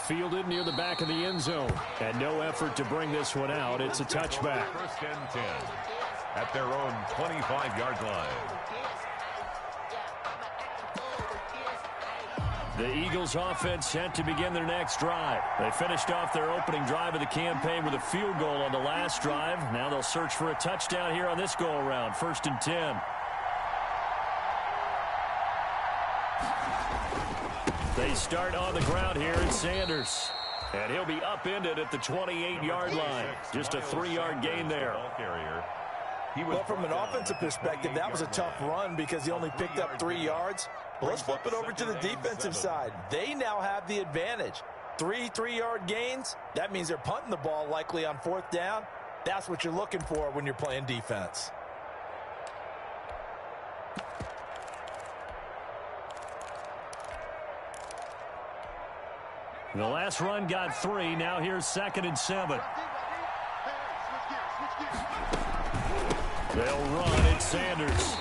fielded near the back of the end zone. And no effort to bring this one out. It's a touchback. First and 10 at their own 25-yard line. The Eagles offense set to begin their next drive. They finished off their opening drive of the campaign with a field goal on the last drive. Now they'll search for a touchdown here on this go-around. First and 10. They start on the ground here in Sanders. And he'll be upended at the 28-yard line. Just a 3-yard gain there. Well, from an offensive perspective, that was a tough run because he only picked up 3 yards. Well, let's flip it over to the defensive side. They now have the advantage. 3-3-yard gains, that means they're punting the ball likely on 4th down. That's what you're looking for when you're playing defense. The last run got 3. Now here's 2nd and 7. They'll run. It's Sanders.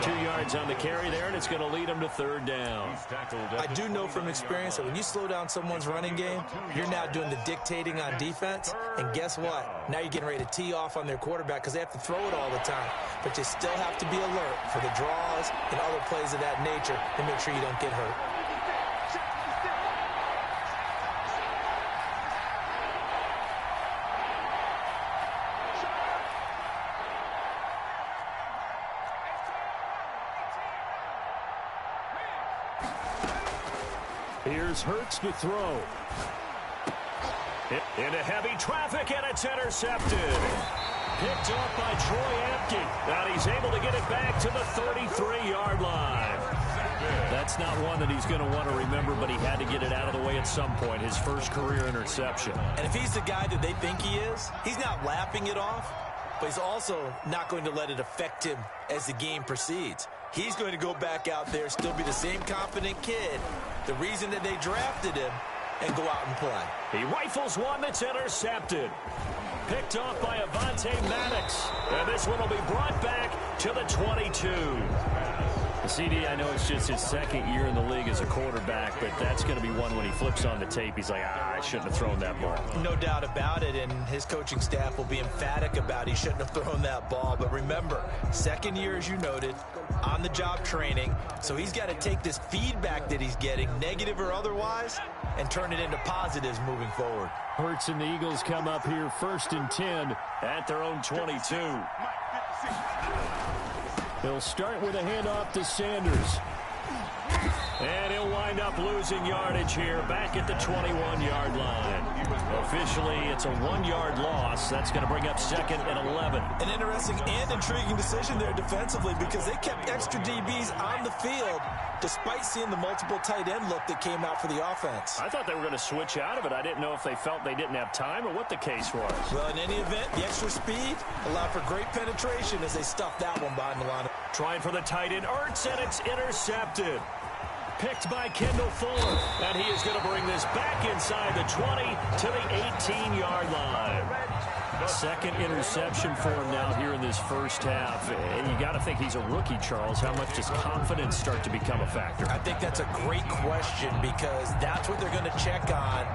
2 yards on the carry there, and it's going to lead them to 3rd down. I do know from experience that when you slow down someone's running game, you're now doing the dictating on defense. And guess what? Now you're getting ready to tee off on their quarterback because they have to throw it all the time. But you still have to be alert for the draws and other plays of that nature to make sure you don't get hurt. Here's Hurts to throw. Into heavy traffic, and it's intercepted. Picked off by Troy Apke. And he's able to get it back to the 33-yard line. That's not one that he's going to want to remember, but he had to get it out of the way at some point. His first career interception. And if he's the guy that they think he is, he's not laughing it off, but he's also not going to let it affect him as the game proceeds. He's going to go back out there, still be the same confident kid, the reason that they drafted him, and go out and play. He rifles one that's intercepted. Picked off by Avonte Maddox. And this one will be brought back to the 22. CD, I know it's just his 2nd year in the league as a quarterback, but that's going to be one when he flips on the tape. He's like, I shouldn't have thrown that ball. No doubt about it, and his coaching staff will be emphatic about he shouldn't have thrown that ball. But remember, 2nd year, as you noted, on-the-job training, so he's got to take this feedback that he's getting, negative or otherwise, and turn it into positives moving forward. Hurts and the Eagles come up here 1st and 10 at their own 22. He'll start with a handoff to Sanders. And he'll wind up losing yardage here back at the 21-yard line. Officially, it's a 1-yard loss. That's going to bring up 2nd and 11. An interesting and intriguing decision there defensively because they kept extra DBs on the field despite seeing the multiple tight end look that came out for the offense. I thought they were going to switch out of it. I didn't know if they felt they didn't have time or what the case was. Well, in any event, the extra speed allowed for great penetration as they stuffed that one behind the line. Trying for the tight end, Ertz, and it's intercepted. Picked by Kendall Fuller, and he is going to bring this back inside the 20 to the 18-yard line. 2nd interception for him now here in this first half. And you got to think he's a rookie, Charles. How much does confidence start to become a factor? I think that's a great question because that's what they're going to check on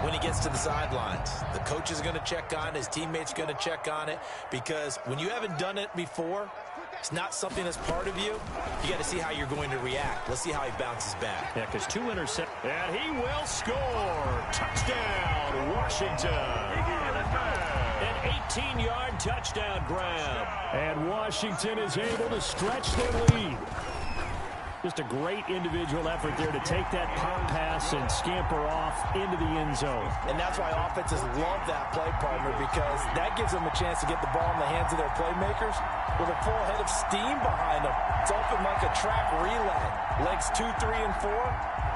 when he gets to the sidelines. The coach is going to check on it. His teammates are going to check on it because when you haven't done it before, it's not something that's part of you. You got to see how you're going to react. Let's see how he bounces back. Yeah, because 2 interceptions. And he will score. Touchdown, Washington. An 18-yard touchdown grab. And Washington is able to stretch their lead. Just a great individual effort there to take that pop pass and scamper off into the end zone. And that's why offenses love that play, partner, because that gives them a chance to get the ball in the hands of their playmakers with a full head of steam behind them. It's open like a track relay. Legs 2, 3, and 4.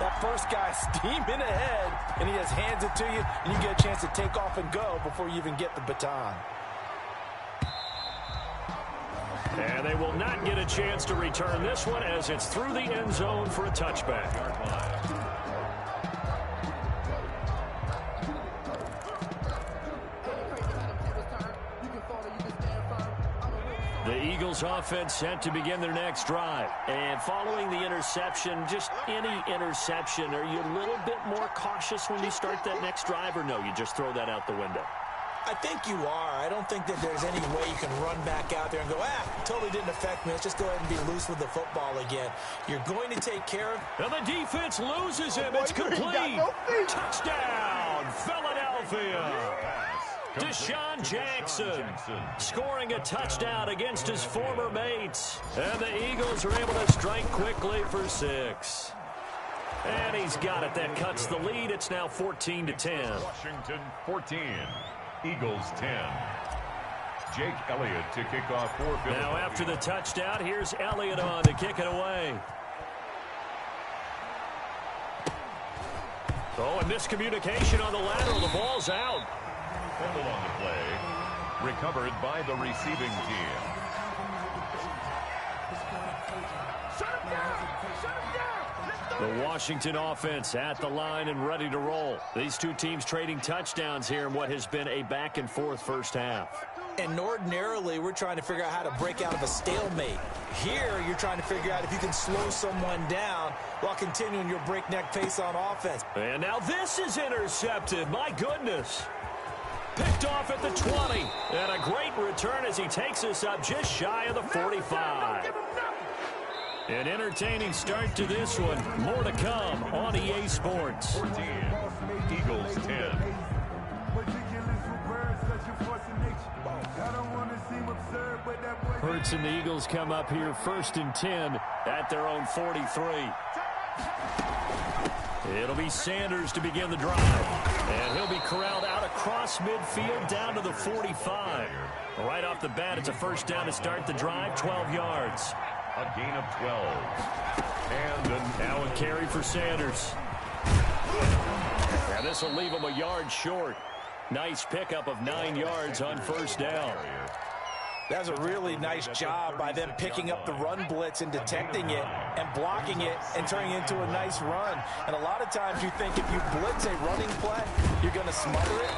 That first guy steaming ahead, and he just hands it to you, and you get a chance to take off and go before you even get the baton. And they will not get a chance to return this one as it's through the end zone for a touchback. The Eagles offense set to begin their next drive. And following the interception, just any interception, are you a little bit more cautious when you start that next drive, or no, you just throw that out the window? I think you are. I don't think that there's any way you can run back out there and go, totally didn't affect me. Let's just go ahead and be loose with the football again. You're going to take care of... And the defense loses him. It's complete. Touchdown, Philadelphia. Deshaun Jackson scoring a touchdown against his former mates. And the Eagles are able to strike quickly for 6. And he's got it. That cuts the lead. It's now 14-10. Washington 14. Eagles 10. Jake Elliott to kick off for Philadelphia. Now after the touchdown, here's Elliott on to kick it away. Oh, and miscommunication on the lateral. The ball's out. Fumble on the play. Recovered by the receiving team. The Washington offense at the line and ready to roll. These two teams trading touchdowns here in what has been a back-and-forth first half. And ordinarily, we're trying to figure out how to break out of a stalemate. Here, you're trying to figure out if you can slow someone down while continuing your breakneck pace on offense. And now this is intercepted. My goodness. Picked off at the 20. And a great return as he takes us up just shy of the 45. An entertaining start to this one. More to come on EA Sports. 14. Eagles 10. Hurts and the Eagles come up here 1st and 10 at their own 43. It'll be Sanders to begin the drive. And he'll be corralled out across midfield down to the 45. Right off the bat, it's a first down to start the drive, 12 yards. A gain of 12. And now a carry for Sanders. Now this will leave him a yard short. Nice pickup of 9 yards on first down. That's a really nice job by them picking up the run blitz and detecting it and blocking it and turning it into a nice run. And a lot of times you think if you blitz a running play, you're going to smother it.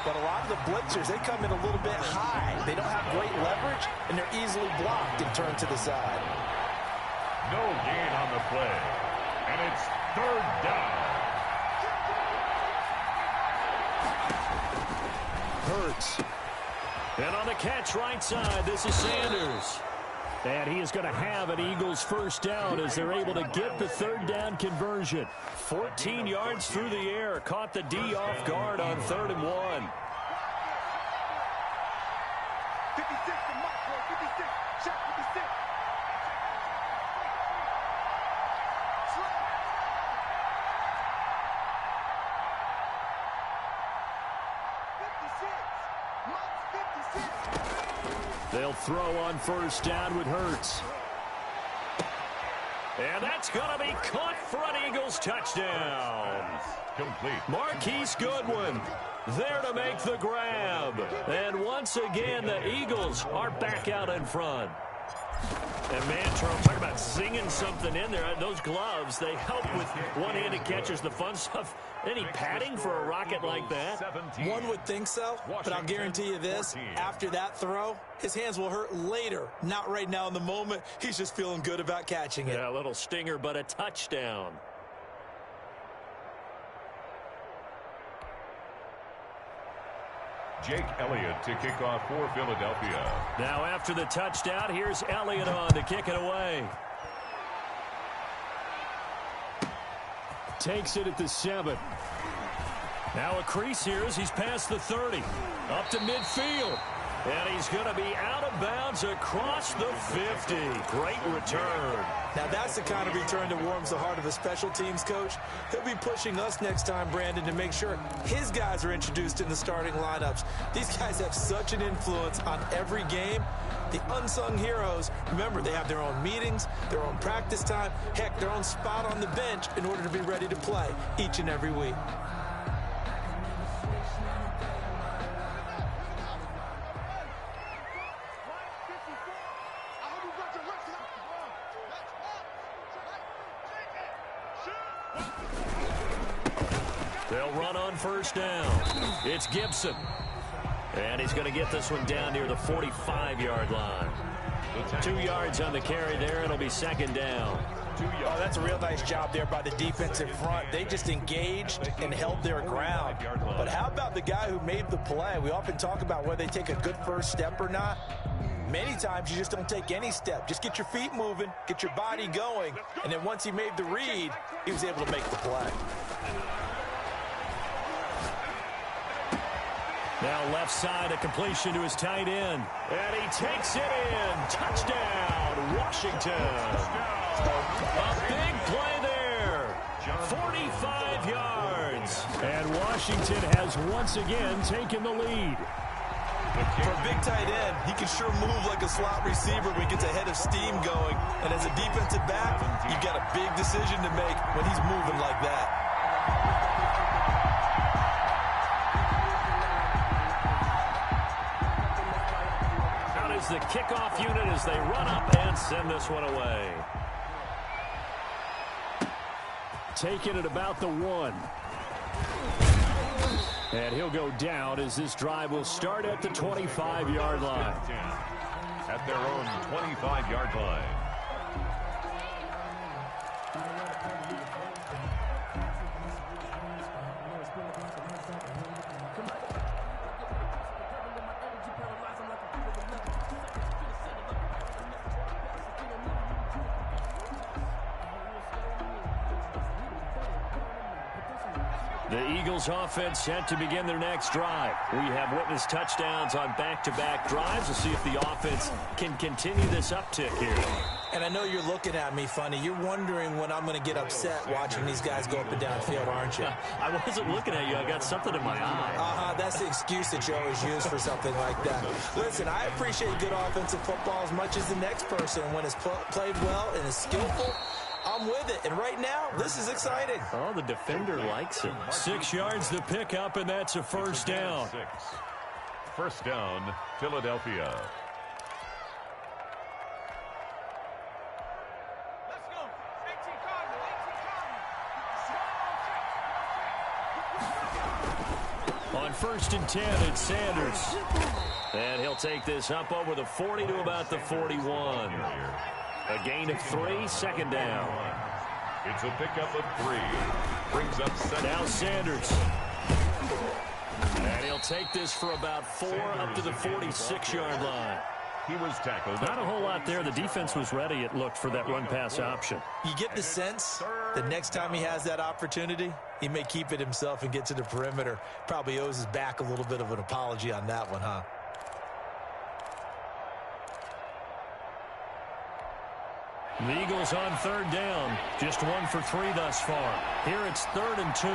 But a lot of the blitzers, they come in a little bit high. They don't have great leverage, and they're easily blocked and turned to the side. no gain on the play. And it's 3rd down. Hurts. And on the catch right side, this is Sanders. And he is going to have an Eagles first down as they're able to get the 3rd down conversion. 14 yards through the air. Caught the D off guard on 3rd and 1. 56 to Marco, 56, shot 56. They'll throw on first down with Hurts. And that's going to be caught for an Eagles touchdown. Complete. Marquise Goodwin there to make the grab. And once again, the Eagles are back out in front. And man, Charles, talk about singing something in there. Those gloves, they help with one-handed catches, the fun stuff. Any padding for a rocket like that? One would think so, but I'll guarantee you this. After that throw, his hands will hurt later. Not right now in the moment. He's just feeling good about catching it. Yeah, a little stinger, but a touchdown. Jake Elliott to kick off for Philadelphia. Now after the touchdown, here's Elliott on to kick it away. Takes it at the 7. Now a crease here as he's past the 30. Up to midfield. And he's going to be out of bounds across the 50. Great return. Now that's the kind of return that warms the heart of a special teams coach. He'll be pushing us next time, Brandon, to make sure his guys are introduced in the starting lineups. These guys have such an influence on every game. The unsung heroes, remember, they have their own meetings, their own practice time, heck, their own spot on the bench in order to be ready to play each and every week. They'll run on first down. It's Gibson. And he's going to get this one down near the 45-yard line. 2 yards on the carry there. It'll be second down. Oh, that's a real nice job there by the defensive front. They just engaged and held their ground. But how about the guy who made the play? We often talk about whether they take a good first step or not. Many times you just don't take any step. Just get your feet moving, get your body going, and then once he made the read, he was able to make the play. Now left side, a completion to his tight end. And he takes it in. Touchdown, Washington. A big play there. 45 yards. And Washington has once again taken the lead. For a big tight end, he can sure move like a slot receiver when he gets a head of steam going. And as a defensive back, you've got a big decision to make when he's moving like that. The kickoff unit as they run up and send this one away. Taking it about the 1. And he'll go down as this drive will start at the 25-yard line. At their own 25-yard line. The Eagles offense set to begin their next drive. We have witnessed touchdowns on back-to-back drives. We'll see if the offense can continue this uptick here. And I know you're looking at me funny. You're wondering when I'm going to get upset watching these guys go up and down field, aren't you? I wasn't looking at you. I got something in my eye. That's the excuse that you always use for something like that. Listen, I appreciate good offensive football as much as the next person. When it's played well and is skillful, I'm with it. And right now, this is exciting. Oh, the defender likes it. 6 yards the pickup, and that's a first down. First down, Philadelphia. On 1st and 10, it's Sanders. And he'll take this up over the 40 to about the 41. A gain of 3, second down. It's a pickup of 3. Brings up second. Now Sanders. And he'll take this for about 4 up to the 46-yard line. He was tackled. Not a whole lot there. The defense was ready, it looked, for that run-pass option. You get the sense that next time he has that opportunity, he may keep it himself and get to the perimeter. Probably owes his back a little bit of an apology on that one, huh? The Eagles on 3rd down. Just 1 for 3 thus far. Here it's 3rd and 2.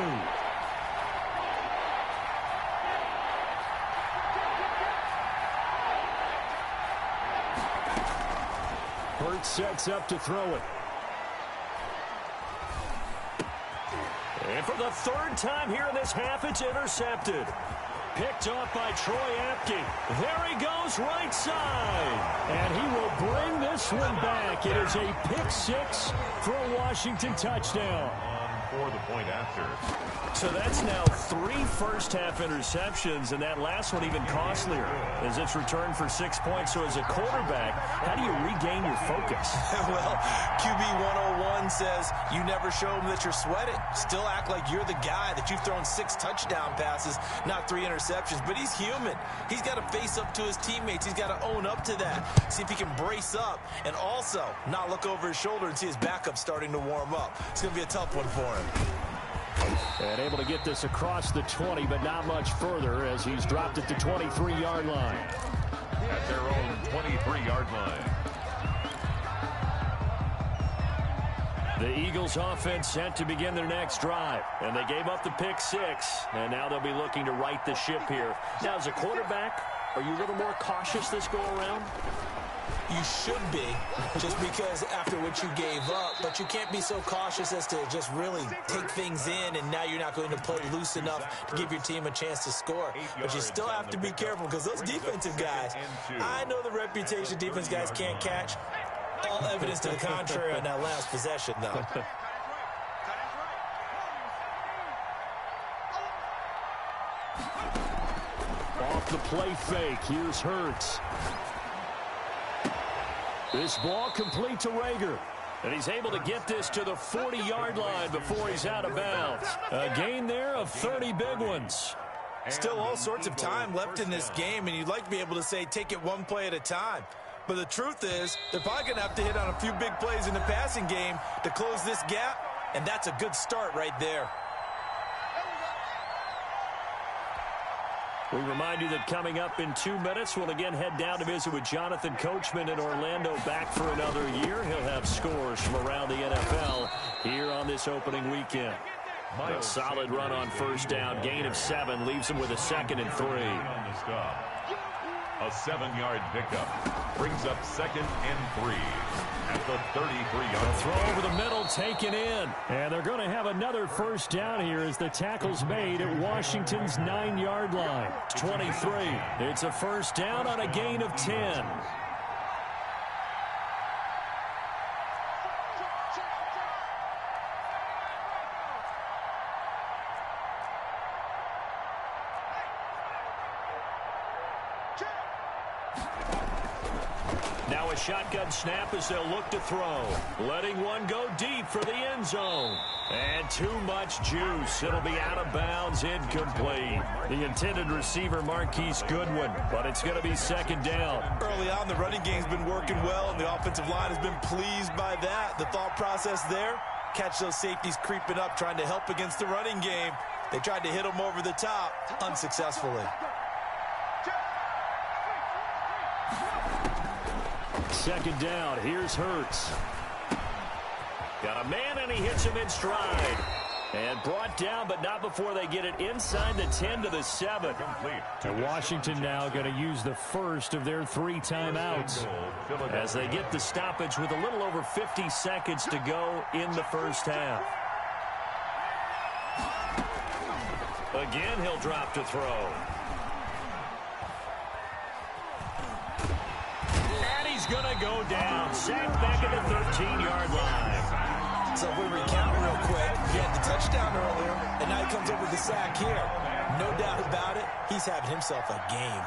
Hurts sets up to throw it. And for the 3rd time here in this half, it's intercepted. Picked off by Troy Apke. There he goes, right side. And he will bring this one back. It is a pick 6 for a Washington touchdown. For the point after. So that's now 3 first-half interceptions, and that last one even costlier as it's returned for 6 points. So as a quarterback, how do you regain your focus? Well, QB 101 says you never show them that you're sweating. Still act like you're the guy, that you've thrown 6 touchdown passes, not 3 interceptions. But he's human. He's got to face up to his teammates. He's got to own up to that. See if he can brace up and also not look over his shoulder and see his backup starting to warm up. It's going to be a tough one for him. And able to get this across the 20, but not much further as he's dropped at the 23-yard line. At their own 23-yard line. The Eagles offense set to begin their next drive. And they gave up the pick 6, and now they'll be looking to right the ship here. Now, as a quarterback, are you a little more cautious this go-around? You should be, just because after what you gave up, but you can't be so cautious as to just really take things in, and now you're not going to play loose enough to give your team a chance to score. But you still have to be careful because those defensive guys, I know the reputation defense guys can't catch. All evidence to the contrary on that last possession, though. Off the play fake, here's Hurts. This ball complete to Rager. And he's able to get this to the 40-yard line before he's out of bounds. A gain there of 30 big ones. Still all sorts of time left in this game, and you'd like to be able to say take it one play at a time. But the truth is, they're probably going to have to hit on a few big plays in the passing game to close this gap, and that's a good start right there. We remind you that coming up in 2 minutes, we'll again head down to visit with Jonathan Coachman in Orlando, back for another year. He'll have scores from around the NFL here on this opening weekend. A solid run on first down, gain of 7, leaves him with a 2nd and 3. A 7-yard pickup brings up 2nd and 3 at the 33-yard. Throw over the middle, taken in. And they're going to have another first down here as the tackle's made at Washington's 9-yard line. 23. It's a first down on a gain of 10. Now a shotgun snap as they'll look to throw. Letting one go deep for the end zone. And too much juice. It'll be out of bounds, incomplete. The intended receiver, Marquise Goodwin, but it's going to be 2nd down. Early on, the running game's been working well, and the offensive line has been pleased by that. The thought process there, catch those safeties creeping up, trying to help against the running game. They tried to hit them over the top, unsuccessfully. 2nd down. Here's Hurts. Got a man, and he hits him in stride. And brought down, but not before they get it inside the 10 to the 7. And Washington now going to use the first of their 3 timeouts as they get the stoppage with a little over 50 seconds to go in the first half. Again, he'll drop to throw. He's going to go down. Sacked back at the 13-yard line. So if we recount real quick, he had the touchdown earlier, and now he comes up with the sack here. No doubt about it, he's having himself a game.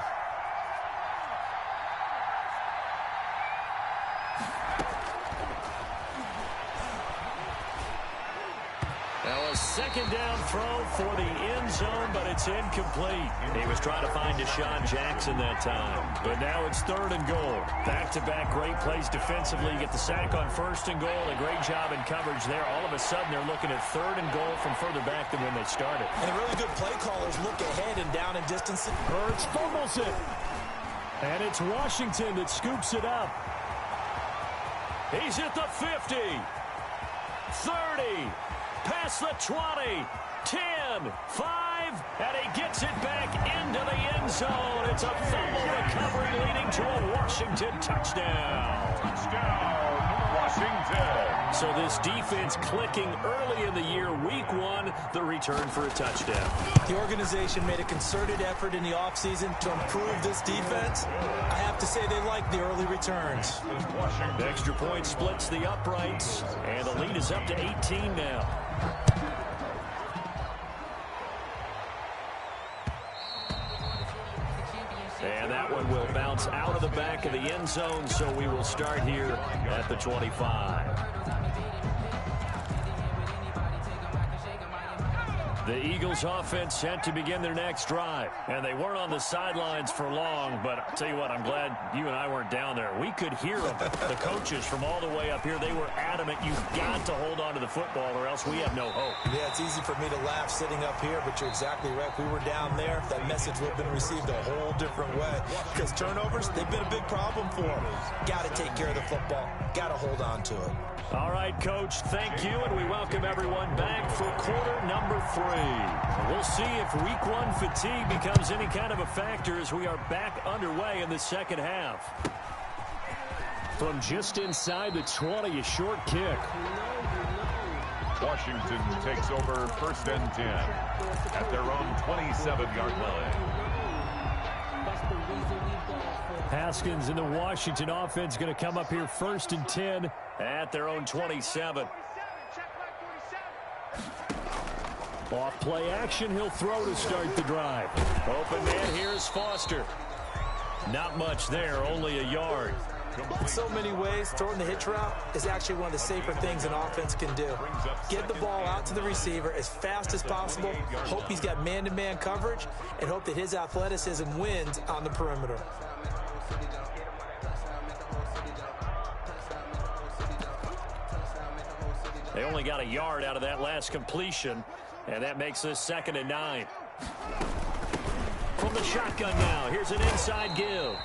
Now a 2nd down throw for the end zone, but it's incomplete. He was trying to find Deshaun Jackson that time. But now it's 3rd and goal. Back-to-back great plays defensively. You get the sack on 1st and goal. A great job in coverage there. All of a sudden, they're looking at 3rd and goal from further back than when they started. And really good play callers look ahead and down and distance. Hurts fumbles it. And it's Washington that scoops it up. He's at the 50. 30. Past the 20, 10, 5, and he gets it back into the end zone. It's a fumble recovery leading to a Washington touchdown. Touchdown, Washington. So this defense clicking early in the year, week 1, the return for a touchdown. The organization made a concerted effort in the offseason to improve this defense. I have to say they like the early returns. The extra point splits the uprights, and the lead is up to 18 now. And that one will bounce out of the back of the end zone, so we will start here at the 25. The Eagles offense set to begin their next drive. And they weren't on the sidelines for long, but I'll tell you what, I'm glad you and I weren't down there. We could hear them. The coaches from all the way up here, they were adamant. You've got to hold on to the football or else we have no hope. Yeah, it's easy for me to laugh sitting up here, but you're exactly right. If we were down there, that message would have been received a whole different way. Because turnovers, they've been a big problem for them. Got to take care of the football. Got to hold on to it. All right, Coach, thank you, and we welcome everyone back for quarter number 3. We'll see if week 1 fatigue becomes any kind of a factor as we are back underway in the second half. From just inside the 20, a short kick. Washington takes over 1st and 10 at their own 27-yard line. Haskins and the Washington offense going to come up here 1st and 10 at their own 27. Off play action, he'll throw to start the drive. Open man, here's Foster. Not much there, only a yard. In so many ways, throwing the hitch route is actually one of the safer things an offense can do. Get the ball out to the receiver as fast as possible, hope he's got man-to-man coverage, and hope that his athleticism wins on the perimeter. They only got a yard out of that last completion, and that makes this 2nd and 9. From the shotgun now, here's an inside give.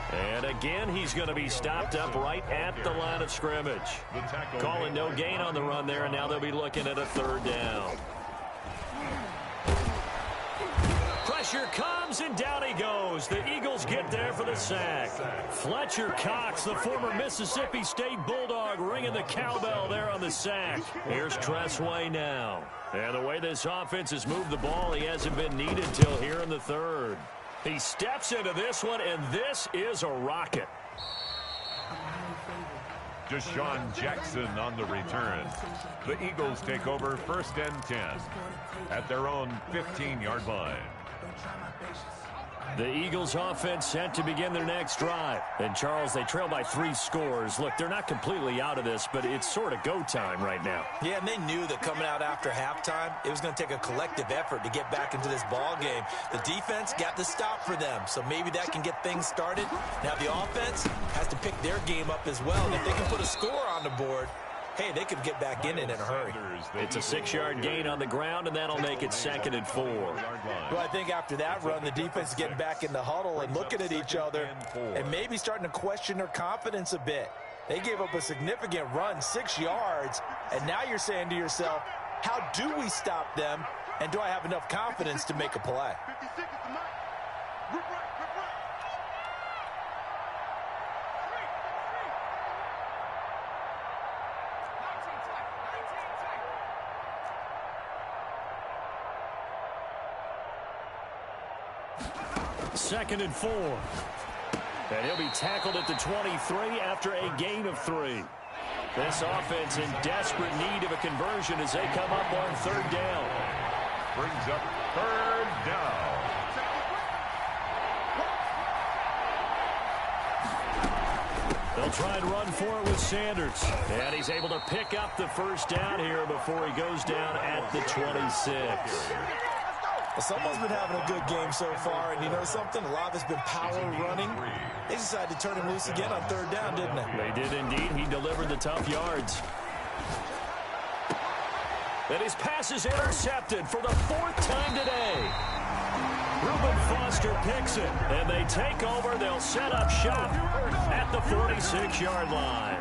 And again, he's going to be stopped up right at the line of scrimmage. Calling no gain on the run there, and now they'll be looking at a 3rd down. Pressure comes, and down he goes. The Eagles get there for the sack. Fletcher Cox, the former Mississippi State Bulldog, ringing the cowbell there on the sack. Here's Tressway now. And the way this offense has moved the ball, he hasn't been needed till here in the 3rd. He steps into this one, and this is a rocket. Deshaun Jackson on the return. The Eagles take over 1st and 10 at their own 15-yard line. The Eagles offense set to begin their next drive. And, Charles, they trail by 3 scores. Look, they're not completely out of this, but it's sort of go time right now. Yeah, and they knew that coming out after halftime, it was going to take a collective effort to get back into this ball game. The defense got the stop for them, so maybe that can get things started. Now the offense has to pick their game up as well. And if they can put a score on the board, hey, they could get back in it in a hurry. It's a 6-yard gain on the ground, and that'll make it 2nd and 4. Well, I think after that run, the defense is getting back in the huddle and looking at each other and maybe starting to question their confidence a bit. They gave up a significant run, 6 yards, and now you're saying to yourself, how do we stop them, and do I have enough confidence to make a play? 56 is the mark. Rip right. Second and 4. And he'll be tackled at the 23 after a gain of 3. This offense in desperate need of a conversion as they come up on 3rd down. Brings up 3rd down. They'll try and run for it with Sanders. And he's able to pick up the 1st down here before he goes down at the 26. Well, someone's been having a good game so far, and you know something? A lot of it's been power running. They decided to turn him loose again on 3rd down, didn't they? They did indeed. He delivered the tough yards. And his pass is intercepted for the 4th time today. Reuben Foster picks it, and they take over. They'll set up shop at the 46-yard line.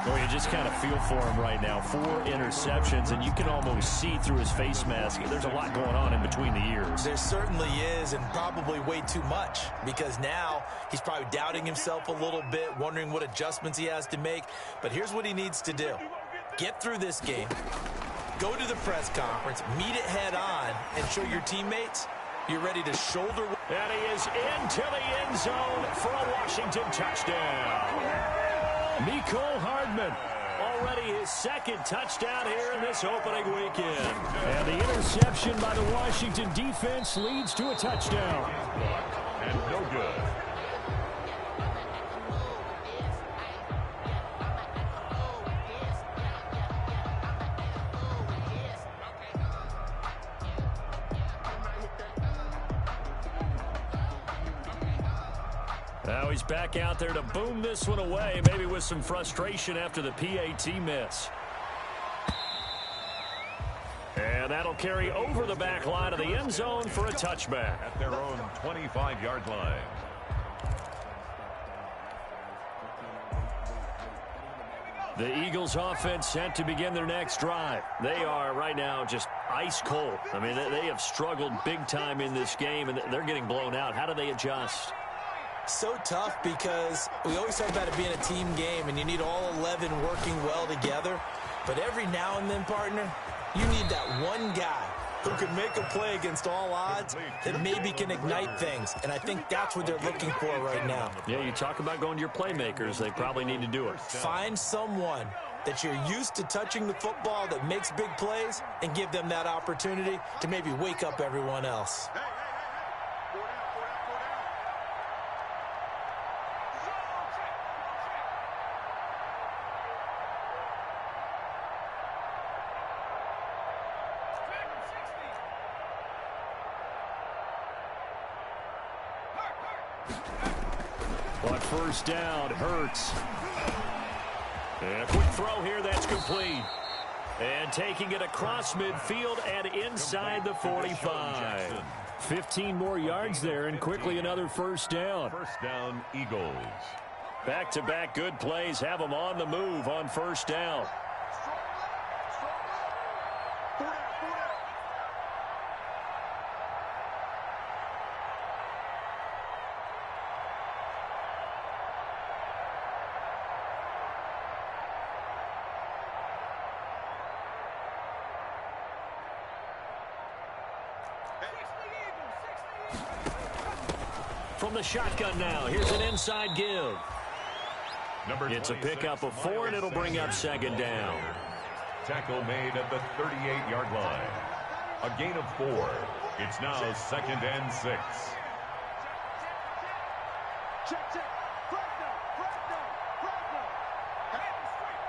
Well, you just kind of feel for him right now. 4 interceptions, and you can almost see through his face mask. There's a lot going on in between the ears. There certainly is, and probably way too much, because now he's probably doubting himself a little bit, wondering what adjustments he has to make. But here's what he needs to do. Get through this game, go to the press conference, meet it head on, and show your teammates you're ready to shoulder. And he is into the end zone for a Washington touchdown. Mecole Hardman, already his 2nd touchdown here in this opening weekend. And the interception by the Washington defense leads to a touchdown. And no good. Now he's back out there to boom this one away, maybe with some frustration after the PAT miss. And that'll carry over the back line of the end zone for a touchback. At their own 25-yard line. The Eagles offense set to begin their next drive. They are right now just ice cold. I mean, they have struggled big time in this game, and they're getting blown out. How do they adjust? So tough, because we always talk about it being a team game, and you need all 11 working well together. But every now and then, partner, you need that one guy who can make a play against all odds that maybe can ignite things. And I think that's what they're looking for right now. Yeah, you talk about going to your playmakers. They probably need to do it. Find someone that you're used to touching the football that makes big plays and give them that opportunity to maybe wake up everyone else. On first down, Hurts. And a quick throw here, that's complete. And taking it across midfield and inside the 45. 15 more yards there, and quickly another first down. First down, Eagles. Back-to-back good plays have them on the move on first down. From the shotgun now, here's an inside give. It's a pickup of 4, and it'll bring up second down. Tackle made at the 38-yard line. A gain of 4. It's now 2nd and 6. Check, check. Front down, front down, front down. Head straight,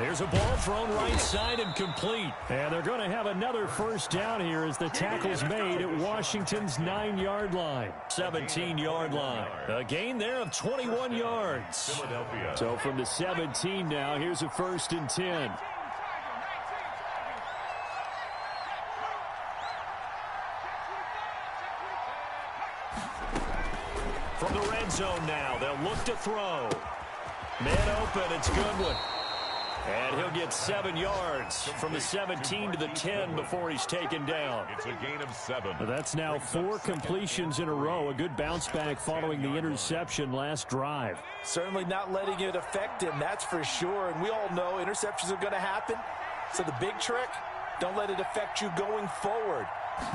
There's a ball thrown right side and complete. And they're going to have another first down here as the tackle's made at Washington's 9-yard line. 17-yard line. A gain there of 21 yards. Philadelphia. So from the 17 now, here's a 1st and 10. From the red zone now, they'll look to throw. Man open, it's Goodwin. And he'll get 7 yards from the 17 to the 10 before he's taken down. It's a gain of 7. That's now 4 completions in a row. A good bounce back following the interception last drive. Certainly not letting it affect him, that's for sure. And we all know interceptions are going to happen. So the big trick, don't let it affect you going forward.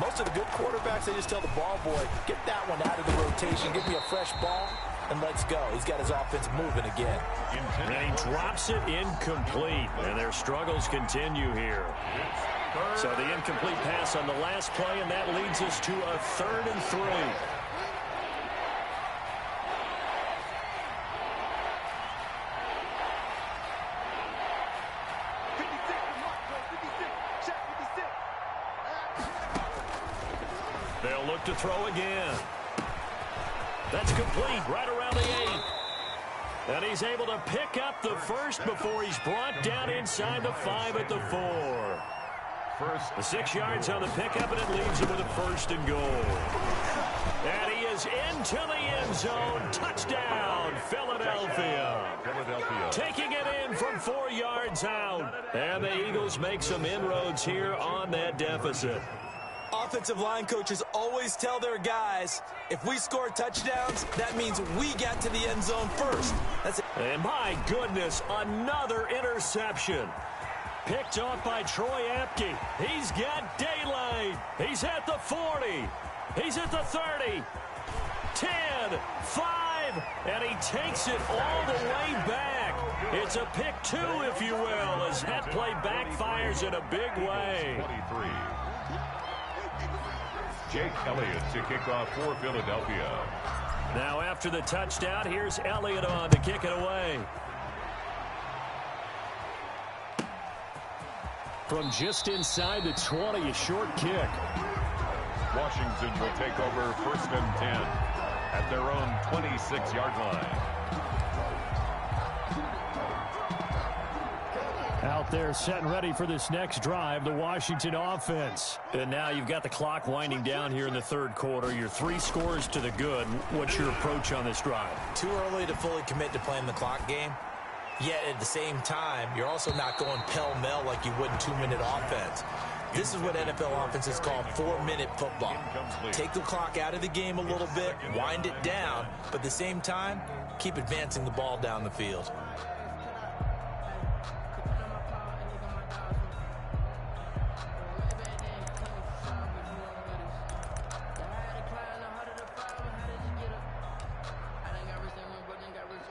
Most of the good quarterbacks, they just tell the ball boy, get that one out of the rotation, give me a fresh ball, and let's go. He's got his offense moving again. And he drops it incomplete. And their struggles continue here. So the incomplete pass on the last play, and that leads us to a 3rd and 3. They'll look to throw again. That's complete right around the 8. And he's able to pick up the first before he's brought down inside the 5 at the 4. The 6 yards on the pickup, and it leaves him with a 1st and goal. And he is into the end zone. Touchdown, Philadelphia. Taking it in from 4 yards out. And the Eagles make some inroads here on that deficit. Offensive line coaches always tell their guys, if we score touchdowns, that means we got to the end zone first. That's it. And my goodness, another interception. Picked off by Troy Apke. He's got daylight. He's at the 40. He's at the 30. 10, 5, and he takes it all the way back. It's a pick 2, if you will, as that play backfires in a big way. 23. Jake Elliott to kick off for Philadelphia. Now after the touchdown, here's Elliott on to kick it away. From just inside the 20, a short kick. Washington will take over 1st and 10 at their own 26-yard line. Out there set and ready for this next drive, the Washington offense. And now you've got the clock winding down here in the 3rd quarter. Your 3 scores to the good. What's your approach on this drive? Too early to fully commit to playing the clock game. Yet at the same time, you're also not going pell-mell like you would in 2-minute offense. This is what NFL offenses call 4-minute football. Take the clock out of the game a little bit, wind it down, but at the same time, keep advancing the ball down the field.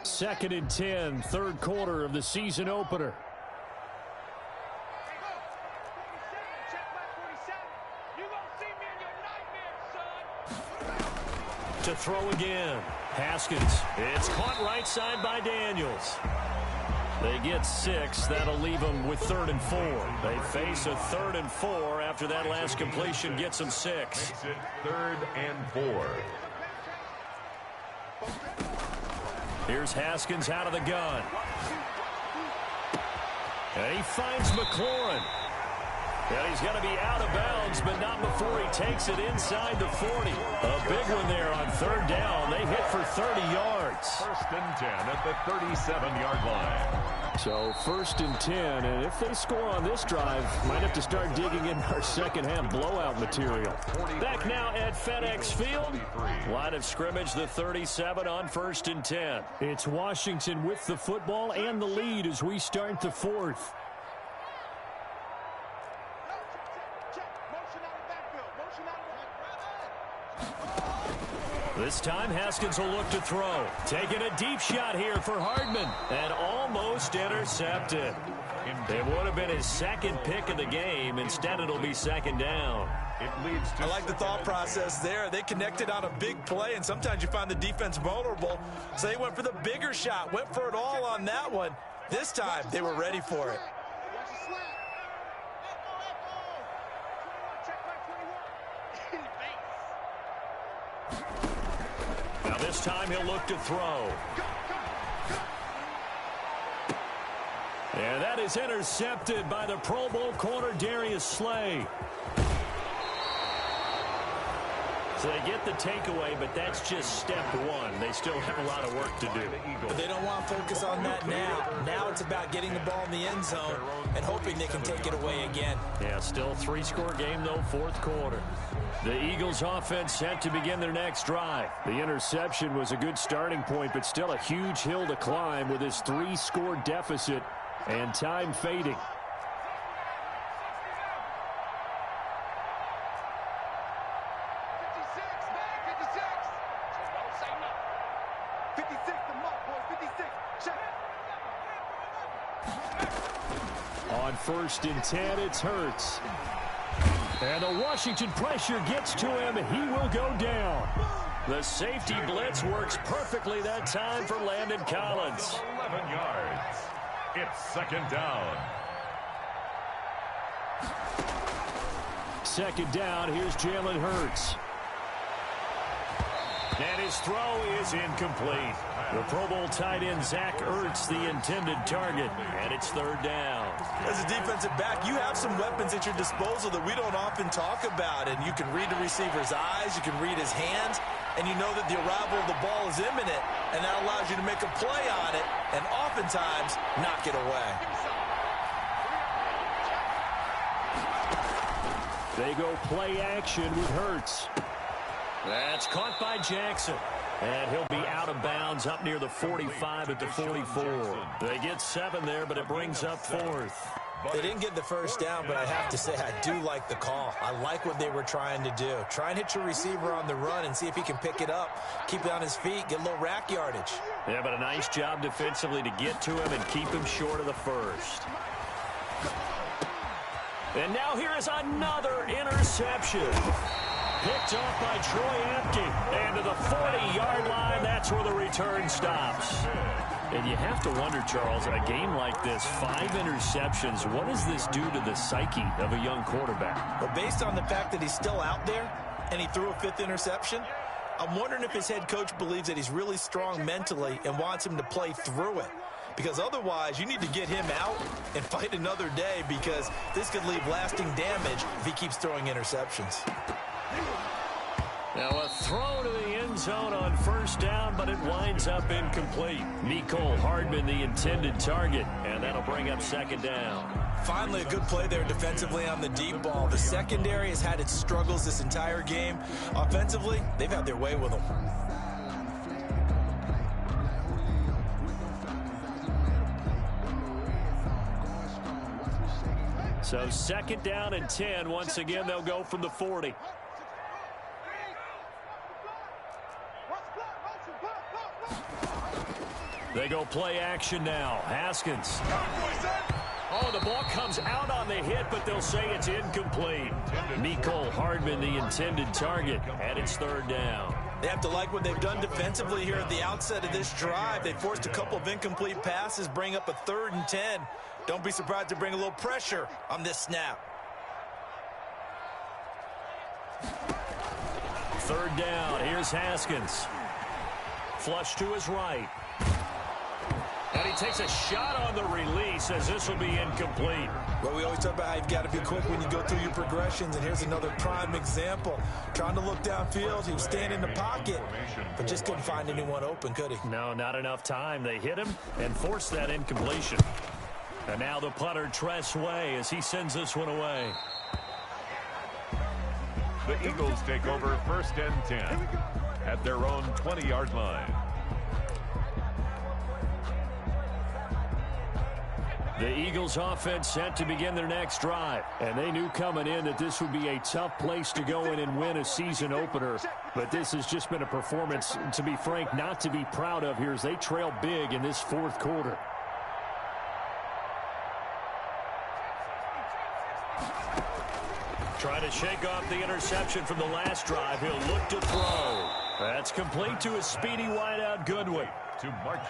Second and 10, 3rd quarter of the season opener. To throw again. Haskins. It's caught right side by Daniels. They get 6. That'll leave them with 3rd and 4. They face a 3rd and 4 after that last completion gets them 6. 3rd and 4. Here's Haskins out of the gun. And he finds McLaurin. And he's going to be out of bounds, but not before he takes it inside the 40. A big one there on 3rd down. They hit for 30 yards. 1st and 10 at the 37-yard line. So 1st and 10, and if they score on this drive, might have to start digging in our second-half blowout material. Back now at FedEx Field. Line of scrimmage, the 37 on 1st and 10. It's Washington with the football and the lead as we start the 4th. This time, Haskins will look to throw. Taking a deep shot here for Hardman. And almost intercepted. It would have been his 2nd pick of the game. Instead, it'll be 2nd down. It leads to I like the thought process there. They connected on a big play, and sometimes you find the defense vulnerable. So they went for the bigger shot, went for it all on that one. This time, they were ready for it. Now this time he'll look to throw. And that is intercepted by the Pro Bowl corner Darius Slay. So they get the takeaway, but that's just step 1. They still have a lot of work to do. But they don't want to focus on that now. Now it's about getting the ball in the end zone and hoping they can take it away again. Yeah, still 3-score game, though, 4th quarter. The Eagles offense set to begin their next drive. The interception was a good starting point, but still a huge hill to climb with his 3-score deficit and time fading. On 1st and 10, it's Hurts. And the Washington pressure gets to him, and he will go down. The safety blitz works perfectly that time for Landon Collins. 11 yards. It's 2nd down. 2nd down, here's Jalen Hurts. And his throw is incomplete. The Pro Bowl tight end Zach Ertz, the intended target, and it's 3rd down. As a defensive back, you have some weapons at your disposal that we don't often talk about, and you can read the receiver's eyes, you can read his hands, and you know that the arrival of the ball is imminent, and that allows you to make a play on it, and oftentimes knock it away. They go play action with Hurts. That's caught by Jackson. And he'll be out of bounds up near the 45 at the 44. They get 7 there, but it brings up 4th. They didn't get the 1st down, but I have to say I do like the call. I like what they were trying to do. Try and hit your receiver on the run and see if he can pick it up, keep it on his feet, get a little rack yardage. Yeah, but a nice job defensively to get to him and keep him short of the 1st. And now here is another interception. Picked off by Troy Apke. And to the 40-yard line, that's where the return stops. And you have to wonder, Charles, in a game like this, 5 interceptions, what does this do to the psyche of a young quarterback? Well, based on the fact that he's still out there and he threw a 5th interception, I'm wondering if his head coach believes that he's really strong mentally and wants him to play through it. Because otherwise, you need to get him out and fight another day, because this could leave lasting damage if he keeps throwing interceptions. Now a throw to the end zone on 1st down, but it winds up incomplete. Mecole Hardman, the intended target, and that'll bring up 2nd down. Finally, a good play there defensively on the deep ball. The secondary has had its struggles this entire game. Offensively, they've had their way with them. So 2nd down and 10. Once again, they'll go from the 40. They go play action now. Haskins. Oh, the ball comes out on the hit, but they'll say it's incomplete. Mecole Hardman, the intended target, and it's 3rd down. They have to like what they've done defensively here at the outset of this drive. They forced a couple of incomplete passes, bring up a 3rd and 10. Don't be surprised to bring a little pressure on this snap. 3rd down. Here's Haskins. Flush to his right. And he takes a shot on the release as this will be incomplete. Well, we always talk about how you've got to be quick when you go through your progressions, and here's another prime example. Trying to look downfield, he was standing in the pocket, but just couldn't find anyone open, could he? No, not enough time. They hit him and forced that incompletion. And now the punter, Tress Way, as he sends this one away. The Eagles take over 1st and 10 at their own 20-yard line. The Eagles offense set to begin their next drive. And they knew coming in that this would be a tough place to go in and win a season opener. But this has just been a performance, to be frank, not to be proud of here as they trail big in this 4th quarter. Trying to shake off the interception from the last drive. He'll look to throw. That's complete to his speedy wideout Goodwin.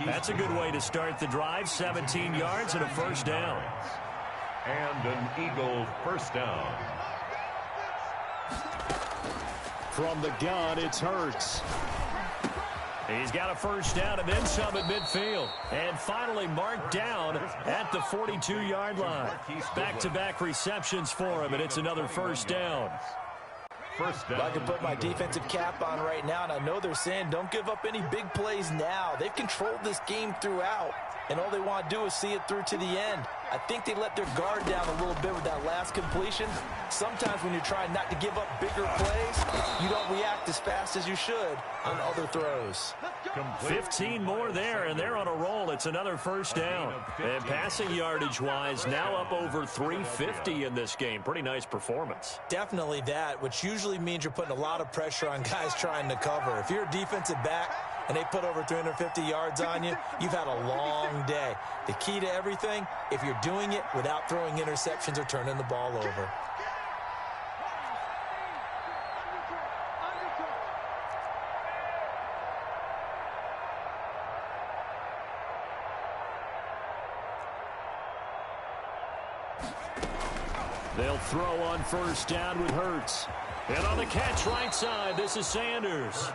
That's a good way to start the drive. 17 yards and a 1st down. And an Eagle 1st down. From the gun, it's Hurts. He's got a 1st down and then some at midfield. And finally marked down at the 42-yard line. Back-to-back receptions for him, and it's another 1st down. Well, I can put my defensive cap on right now, and I know they're saying don't give up any big plays now. They've controlled this game throughout, and all they want to do is see it through to the end. I think they let their guard down a little bit with that last completion. Sometimes when you're trying not to give up bigger plays, you don't react as fast as you should on other throws. 15 more there, and they're on a roll. It's another 1st down. And passing yardage-wise, now up over 350 in this game. Pretty nice performance. Definitely that, which usually means you're putting a lot of pressure on guys trying to cover. If you're a defensive back and they put over 350 yards on you, you've had a long day. The key to everything, if you're doing it without throwing interceptions or turning the ball over. They'll throw on 1st down with Hurts. And on the catch right side, this is Sanders.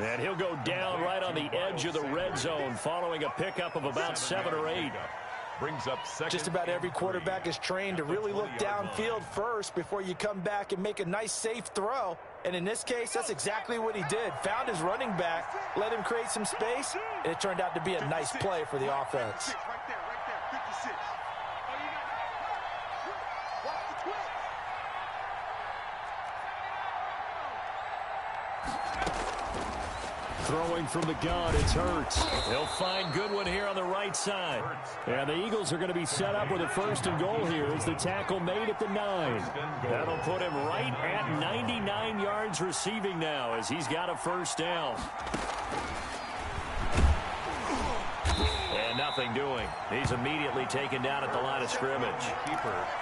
And he'll go down right on the edge of the red zone following a pickup of about 7 or 8. Brings up 2nd. Just about every quarterback is trained to really look downfield first before you come back and make a nice, safe throw. And in this case, that's exactly what he did. Found his running back, let him create some space, and it turned out to be a nice play for the offense. Throwing from the gun, it's Hurts. They'll find Goodwin here on the right side. And the Eagles are going to be set up with a 1st and goal here as the tackle made at the 9. That'll put him right at 99 yards receiving now as he's got a 1st down. And nothing doing. He's immediately taken down at the line of scrimmage.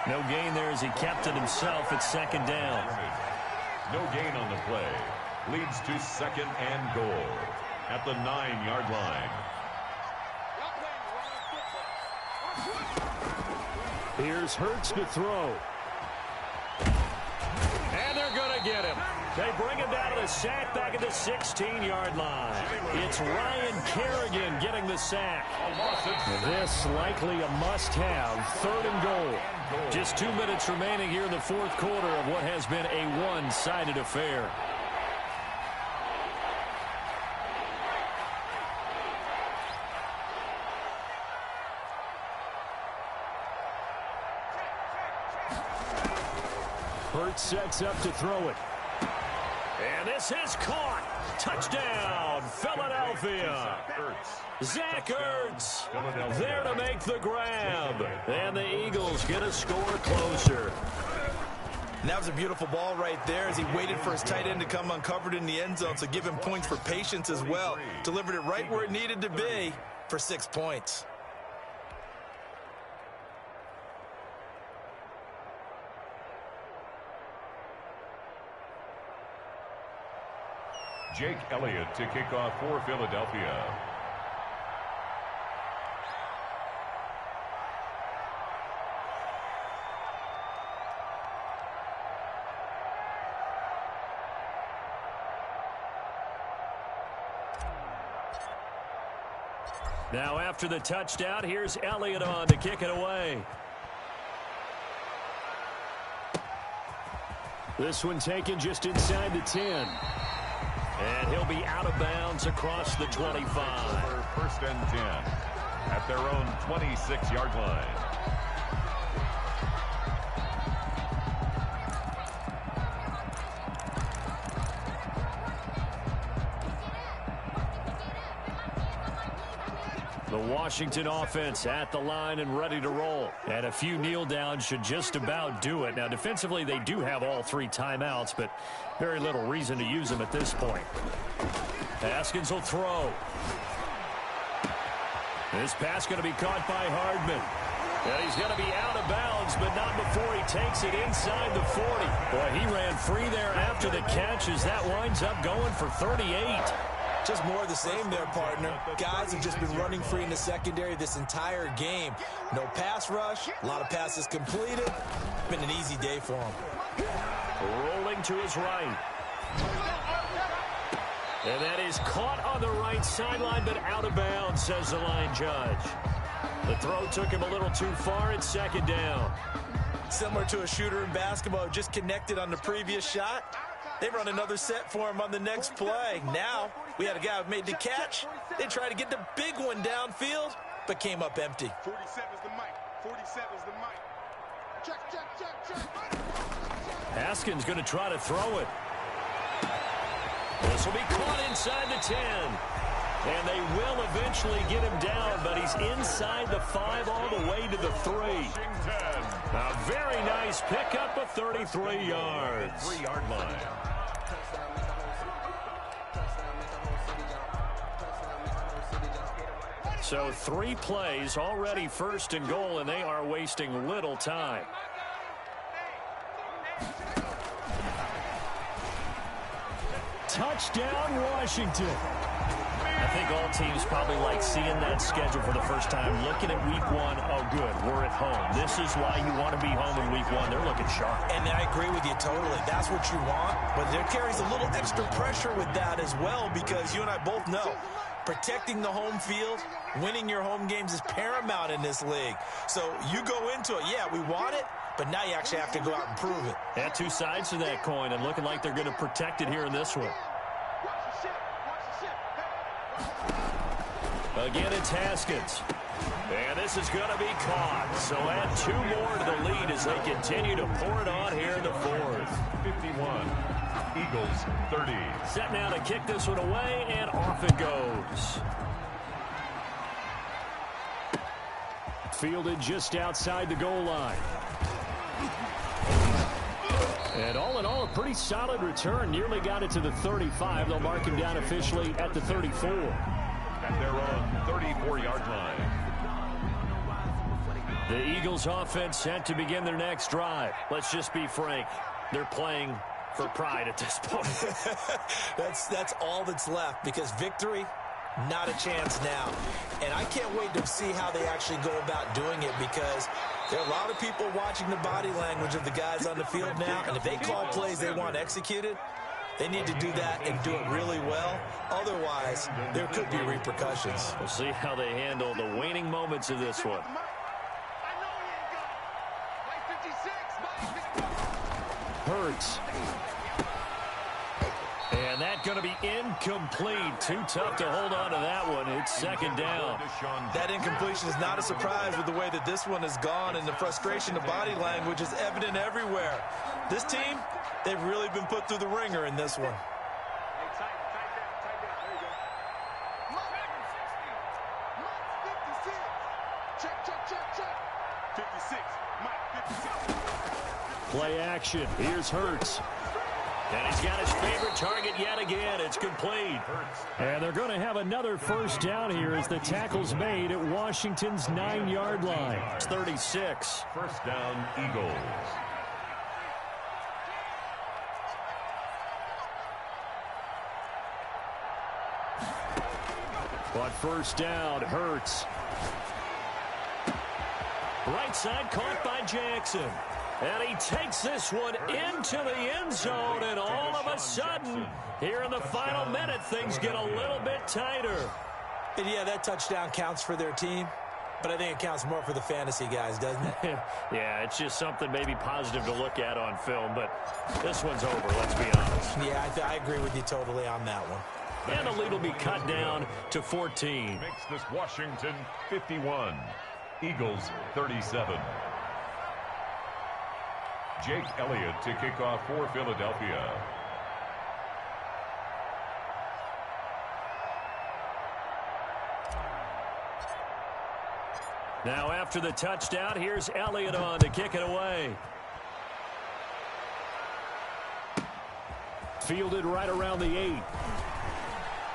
No gain there as he kept it himself at 2nd down. No gain on the play. Leads to 2nd and goal at the 9-yard line. Here's Hurts to throw. And they're going to get him. They bring him down to the sack back at the 16-yard line. It's Ryan Kerrigan getting the sack. This likely a must-have. 3rd and goal. Just 2 minutes remaining here in the 4th quarter of what has been a one-sided affair. Hurts sets up to throw it. And this is caught. Touchdown, Philadelphia. Zach Ertz there to make the grab. And the Eagles get a score closer. And that was a beautiful ball right there as he waited for his tight end to come uncovered in the end zone, so give him points for patience as well. Delivered it right where it needed to be for 6 points. Jake Elliott to kick off for Philadelphia. Now after the touchdown, here's Elliott on to kick it away. This one taken just inside the 10. And he'll be out of bounds across the 25. First and 10 at their own 26-yard line. The Washington offense at the line and ready to roll. And a few kneel downs should just about do it. Now, defensively, they do have all 3 timeouts, but very little reason to use them at this point. Haskins will throw. This pass going to be caught by Hardman. And he's going to be out of bounds, but not before he takes it inside the 40. Boy, he ran free there after the catch as that winds up going for 38. Just more of the same there, partner. Guys have just been running free in the secondary this entire game. No pass rush, a lot of passes completed. Been an easy day for him. Rolling to his right. And that is caught on the right sideline, but out of bounds, says the line judge. The throw took him a little too far. It's second down. Similar to a shooter in basketball, just connected on the previous shot. They run another set for him on the next play. Now, we had a guy who made the catch. They tried to get the big one downfield, but came up empty. 47's the mic. 47's the mic. Check. Haskins going to try to throw it. This will be caught inside the 10. And they will eventually get him down, but he's inside the 5 all the way to the 3. A very nice pickup of 33 yards. 3-yard line. So 3 plays, already first and goal, and they are wasting little time. Touchdown, Washington. I think all teams probably like seeing that schedule for the first time, looking at week 1. Oh, good, we're at home. This is why you want to be home in week 1. They're looking sharp. And I agree with you totally. That's what you want. But there carries a little extra pressure with that as well, because you and I both know protecting the home field, winning your home games is paramount in this league. So you go into it, yeah, we want it, but now you actually have to go out and prove it. Yeah, 2 sides to that coin, and looking like they're going to protect it here in this one. Again, it's Haskins. And this is going to be caught. So add 2 more to the lead as they continue to pour it on here in the 4th. 51. Eagles 30. Set now to kick this one away, and off it goes. Fielded just outside the goal line. And all in all, a pretty solid return. Nearly got it to the 35. They'll mark him down officially at the 34. At their own 34-yard line. The Eagles offense set to begin their next drive. Let's just be frank. They're playing for pride at this point. That's all that's left, because victory, not a chance now. And I can't wait to see how they actually go about doing it, because there are a lot of people watching the body language of the guys on the field now, and if they call plays they want executed, they need to do that and do it really well. Otherwise, there could be repercussions. We'll see how they handle the waning moments of this one. Hurts. And that going to be incomplete. Too tough to hold on to that one. It's second down. That incompletion is not a surprise with the way that this one has gone, and the frustration of body language is evident everywhere. This team, they've really been put through the ringer in this one. Play action. Here's Hurts. And he's got his favorite target yet again. It's complete. And they're going to have another first down here as the tackle's made at Washington's 9-yard line. It's 36. First down, Eagles. But first down, Hurts. Right side caught by Jackson. And he takes this one into the end zone, and all of a sudden, here in the final minute, things get a little bit tighter. And yeah, that touchdown counts for their team, but I think it counts more for the fantasy guys, doesn't it? Yeah, it's just something maybe positive to look at on film, but this one's over, let's be honest. Yeah, I agree with you totally on that one. And the lead will be cut down to 14. Makes this Washington 51, Eagles 37. Jake Elliott to kick off for Philadelphia. Now after the touchdown, here's Elliott on to kick it away. Fielded right around the 8.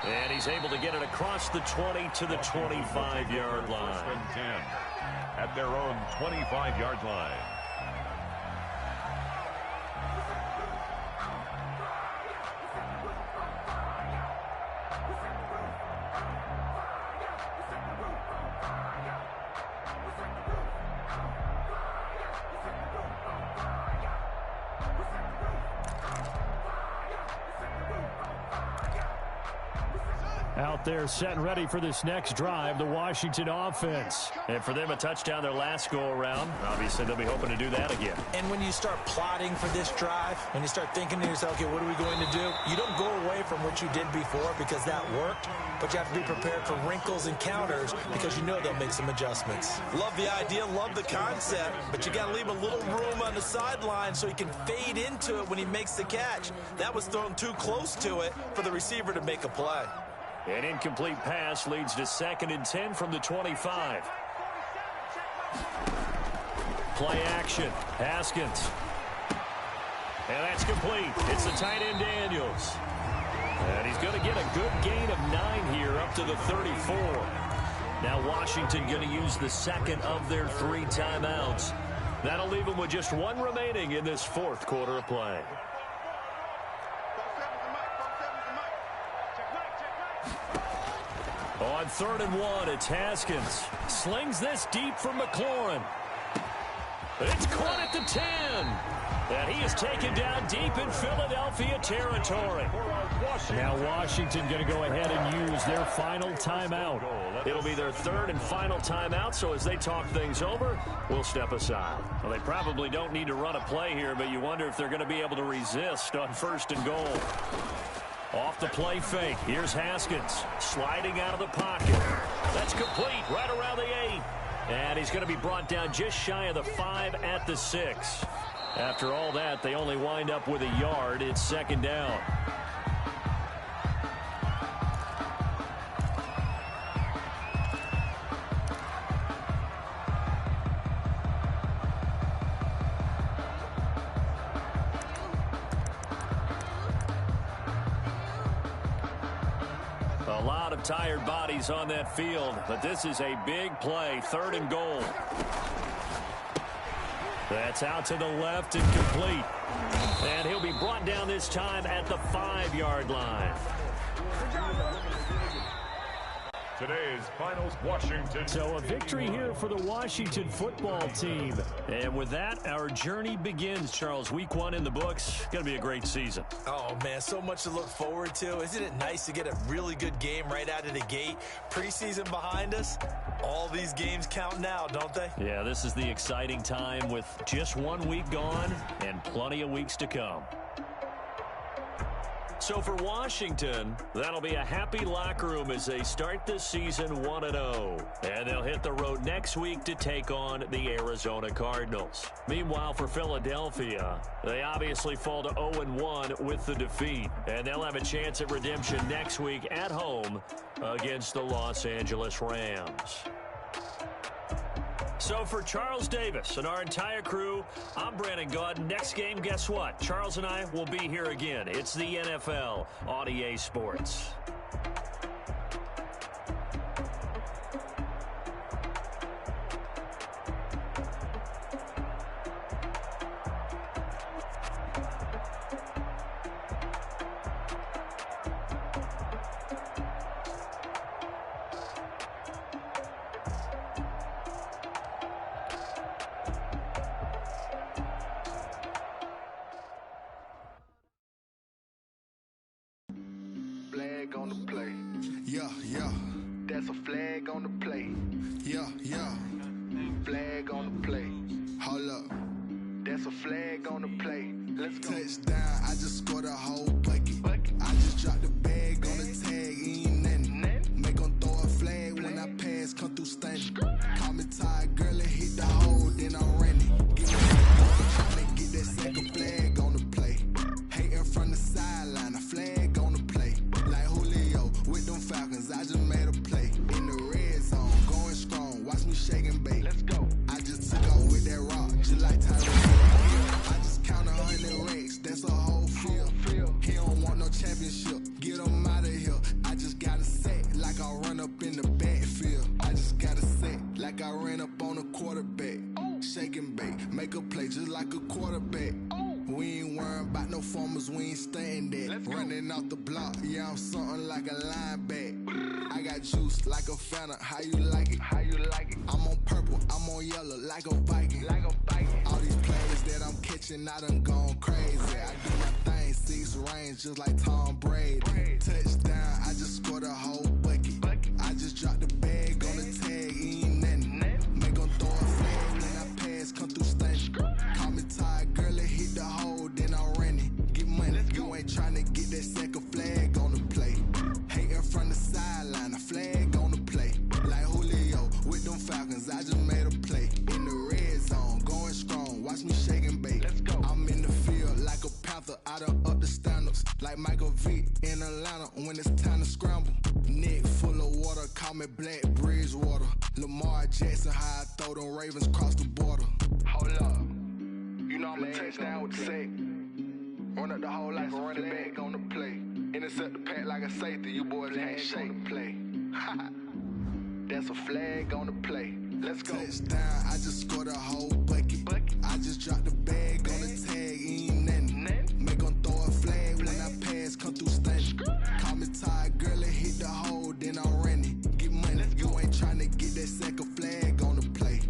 And he's able to get it across the 20 to the 25-yard line. First and 10 at their own 25-yard line. Out there set and ready for this next drive, the Washington offense. And for them, a touchdown their last go-around. Obviously, they'll be hoping to do that again. And when you start plotting for this drive, when you start thinking to yourself, okay, what are we going to do? You don't go away from what you did before because that worked, but you have to be prepared for wrinkles and counters because you know they'll make some adjustments. Love the idea, love the concept, but you got to leave a little room on the sideline so he can fade into it when he makes the catch. That was thrown too close to it for the receiver to make a play. An incomplete pass leads to 2nd and 10 from the 25. Play action. Haskins. And that's complete. It's the tight end Daniels. And he's going to get a good gain of 9 here up to the 34. Now Washington going to use the second of their 3 timeouts. That'll leave them with just 1 remaining in this 4th quarter of play. On 3rd and 1, it's Haskins. Slings this deep from McLaurin. It's caught at the 10. And he is taken down deep in Philadelphia territory. Now Washington going to go ahead and use their final timeout. It'll be their 3rd and final timeout, so as they talk things over, we'll step aside. Well, they probably don't need to run a play here, but you wonder if they're going to be able to resist on 1st and goal. Off the play fake. Here's Haskins sliding out of the pocket. That's complete right around the 8. And he's going to be brought down just shy of the 5 at the 6. After all that, they only wind up with a yard. It's 2nd down. A lot of tired bodies on that field, but this is a big play. 3rd and goal. That's out to the left and complete. And he'll be brought down this time at the 5-yard line. Today's finals, Washington. So a victory here for the Washington football team. And with that, our journey begins, Charles. Week 1 in the books. Going to be a great season. Oh, man, so much to look forward to. Isn't it nice to get a really good game right out of the gate? Preseason behind us. All these games count now, don't they? Yeah, this is the exciting time with just 1 week gone and plenty of weeks to come. So for Washington, that'll be a happy locker room as they start this season 1-0. And they'll hit the road next week to take on the Arizona Cardinals. Meanwhile, for Philadelphia, they obviously fall to 0-1 with the defeat. And they'll have a chance at redemption next week at home against the Los Angeles Rams. So for Charles Davis and our entire crew, I'm Brandon Gaudin. Next game, guess what? Charles and I will be here again. It's the NFL on EA Sports. Yeah, yeah. That's a flag on the play. Yeah, yeah. Flag on the play. Hold up. That's a flag on the play. Let's go. Touchdown, I just scored a whole bucket. I just dropped the bag on the tag, ain't nothing. Make 'em throw a flag when I pass, come through stunning. Call me tired, girl, and hit the hole, then I'm running. Tryna get that second flag on the play. Hating from the sideline, a flag on the play. Like Julio with them Falcons, I just made a play. In the red zone, going strong, watch me shake and bake. Let's go. I just took off with that rock, just like Tyler. I just count 100 racks, that's a whole field. He don't want no championship, get him out of here. I just got a set, like I run up in the backfield. I just got a set, like I ran up on a quarterback. Shake and bake, make a play just like a quarterback. We ain't worrying about no formers, we ain't staying there. Running off the block, yeah, I'm something like a linebacker. I got juice like a Fanta, how you like it? How you like it? I'm on purple, I'm on yellow, like a Viking. Like a Viking. All these plays that I'm catching, I done gone crazy. I do my thing, 6 range, just like Tom Brady. Touchdown, I just scored a whole bucket. I just dropped the bag on the tag, ain't nothing. Make 'em throw a flag when I pass, come through stunning. Call me tired, girl, and hit the hole, then I'm running. Get money, you ain't tryna get that second flag on the play. Hating from the sideline, a flag on the play. Like Julio with them Falcons, I just made a play. In the red zone, going strong, watch me shake and bake. Let's go. I'm in the field like a Panther, I done up the standards. Like Michael Vick in Atlanta when it's time to scramble. Neck full of water, call me Black Bridgewater. Lamar Jackson, how I throw them Ravens cross the border. Hold up. You know I'm a touchdown with the sack. Run up the hole like a running back on the play. Intercept the pack like a safety, you boys can't shake the play. That's a flag on the play. Let's go. Touchdown, I just scored a whole bucket. I just dropped the bag on the tag, ain't nothing. Make 'em throw a flag when I pass, come through stunning. Call me tired, girl, and hit the hole, then I'm running. Get money, you ain't tryna get that second flag on the play.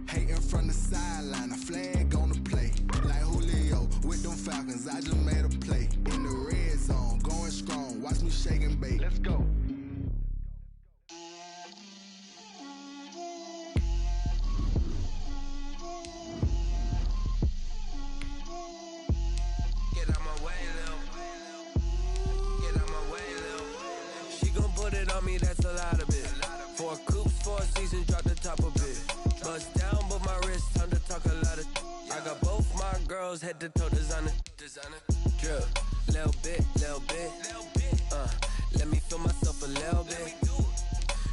Hating from the sideline, a flag on the play. Like Julio with them Falcons, I just made a play. In the red zone, going strong, watch me shake and bake. Let's go. Get out my way, Lil. Get out my way, Lil. She gon' put it on me, that's a lot of it. 4 coops, 4 seasons, drop the top of it. Bust down, but my wrist, time to talk a lot of. I got both my girls, head to toe designer. Drip, little bit, little bit. Let me feel myself a little bit.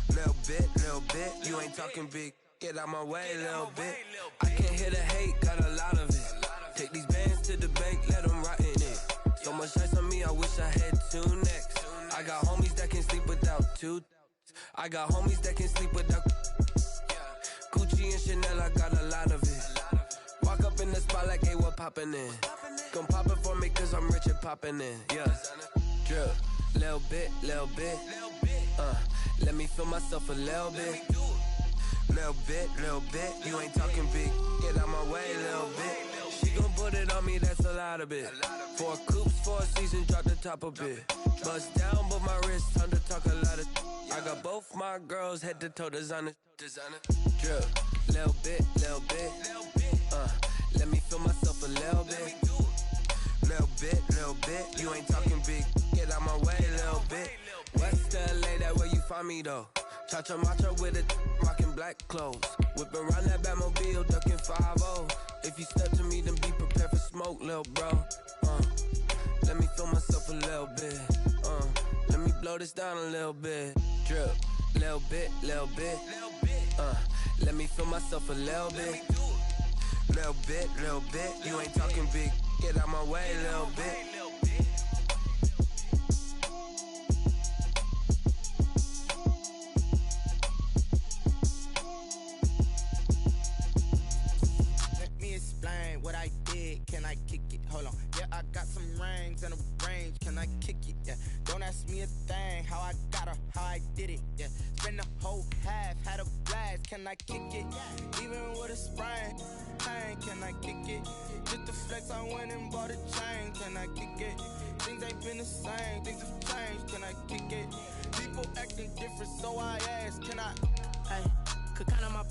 Little bit. You ain't talking big. Get out my way, little bit. I can't hear the hate, got a lot of it. Take these bands to the bank, let them rot in it. So much ice on me, I wish I had 2 necks. I got homies that can sleep without 2. I got homies that can sleep without. Gucci and Chanel, I got a lot of it. Walk up in the spot like, hey, what poppin' in? Come pop it for me, cause I'm rich and poppin' in. Yeah. Drip, little bit. Let me feel myself a little bit. Little bit. You ain't talking big. Get out my way, little bit. She gon' put it on me, that's a lot of it. 4 coops, 4 seasons, drop the top a bit. Bust down, but my wrist, time to talk a lot of. I got both my girls, head to toe designer. Drip, little bit. Let me feel myself a little bit. Little bit. You ain't talking big. Get out my way, little bit. West LA, that where you find me though. Cha-cha matcha with it, rockin' black clothes. Whip around that Batmobile, duckin' 5-0. If you step to me, then be prepared for smoke, lil' bro. Let me feel myself a little bit. Let me blow this down a little bit. Drip, little bit. Let me feel myself a little bit. Little bit. You ain't talking big. Get out my way, little bit. Explain what I did, can I kick it? Hold on, yeah, I got some rings and a range, can I kick it? Yeah, don't ask me a thing, how I got her, how I did it? Yeah, spend the whole half, had a blast, can I kick it? Even with a sprain, can I kick it? Just the flex, I went and bought a chain, can I kick it? Things ain't been the same, things have changed, can I kick it? People acting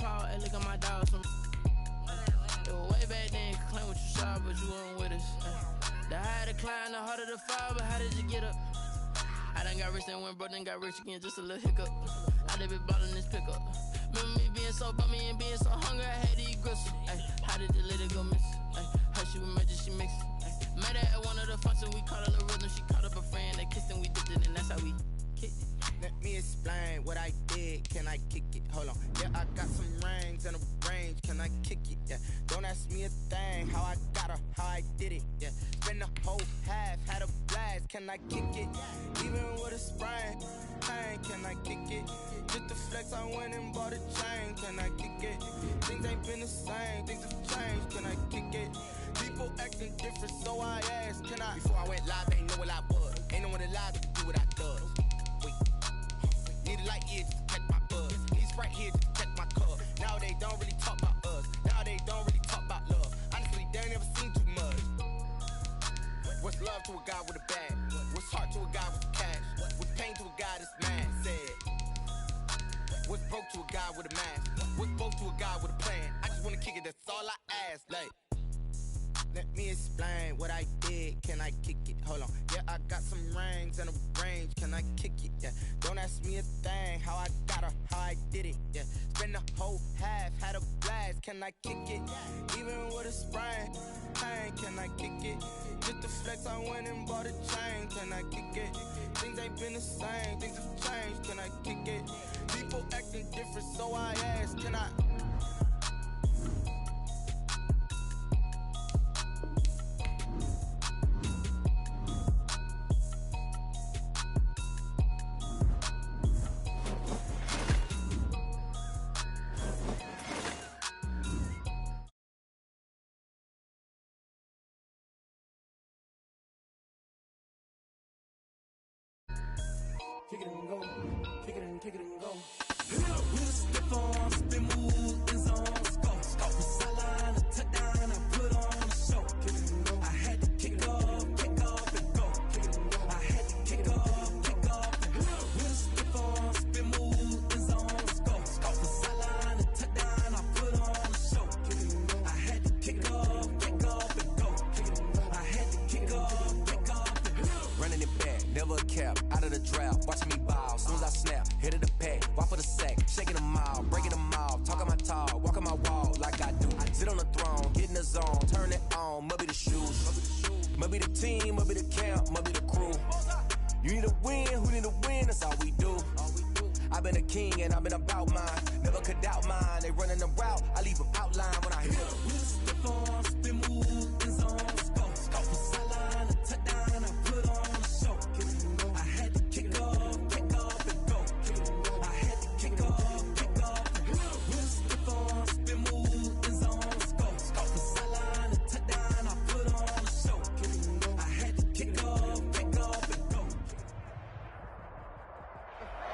call, hey, look at my dog. Way back then, you could claim what you saw, but you weren't with us. The higher the climb, the harder the fall, but how did you get up? I done got rich, then went broke, then got rich again, just a little hiccup. I done been ballin' this pickup. Remember me being so bummy and being so hungry, I had to eat gristle. Ay, how did the lady go miss? Ay, how she emergency mix? Met her at one of the functions, we caught a little rhythm. She caught up a friend, they kissed and we dipped it, and that's how we kicked it. Let me explain what I did. Can I kick it? Hold on. Yeah, I got some rings and a range. Can I kick it? Yeah. Don't ask me a thing. How I got her, how I did it. Yeah. Spend the whole half, had a blast. Can I kick it? Even with a sprain. Pain, can I kick it? Just the flex, I went and bought a chain. Can I kick it? Things ain't been the same. Things have changed. Can I kick it? People acting different, so I asked. Can I? Before I went live, ain't know what I was. Ain't no one alive to do what I does. Need a light here just to catch my buzz. Need Sprite here just to catch my cup. Now they don't really talk about us. Now they don't really talk about love. Honestly, they ain't never seen too much. What's love to a guy with a bag? What's heart to a guy with cash? What's pain to a guy that's mad? Said. What's broke to a guy with a mask? What's both to a guy with a plan? I just wanna kick it, that's all I ask. Like, let me explain what I did. Can I kick it? Hold on. Yeah, I got some rings and a range. Can I kick it? Yeah. Don't ask me a thing. How I got her, how I did it. Yeah. Spend the whole half, had a blast. Can I kick it? Even with a sprain. Pain, can I kick it? Just the flex, I went and bought a chain. Can I kick it? Things ain't been the same. Things have changed. Can I kick it? People acting different, so I asked. Can I? Kick it and go, kick it and go. Hit up with a stiff arm, spin move, in zone, go. From sideline to touchdown, I put on a show. Kick it and go. I had to kick off and go. Kick it and go. I had to kick off and hit up with a stiff arm, spin move, in zone, go. From sideline to touchdown, I put on a show. Kick it and go. I had to kick off and go. Kick it and go. I had to kick off and hit up. Running it back, never a cap, out of the drought, watching me ball, soon as I snap, hit of the pack, walk for the sack, shaking them all, breaking them off, talking my talk, walking my wall like I do, sit on the throne, get in the zone, turn it on, must be the shoes, must be the team, must be the camp, must be the crew, you need a win, who need a win, that's all we do, I've been a king and I've been about mine, never could doubt mine, they running the route, I leave them outline when I hit them. With a stiff arm, spin move, in zone, go. From sideline to touchdown, I put on a show. I had to kick off and go. I had to kick off and with a stiff arm, spin move, in zone, go. From sideline to touchdown, I put on a show. I had to kick off and go.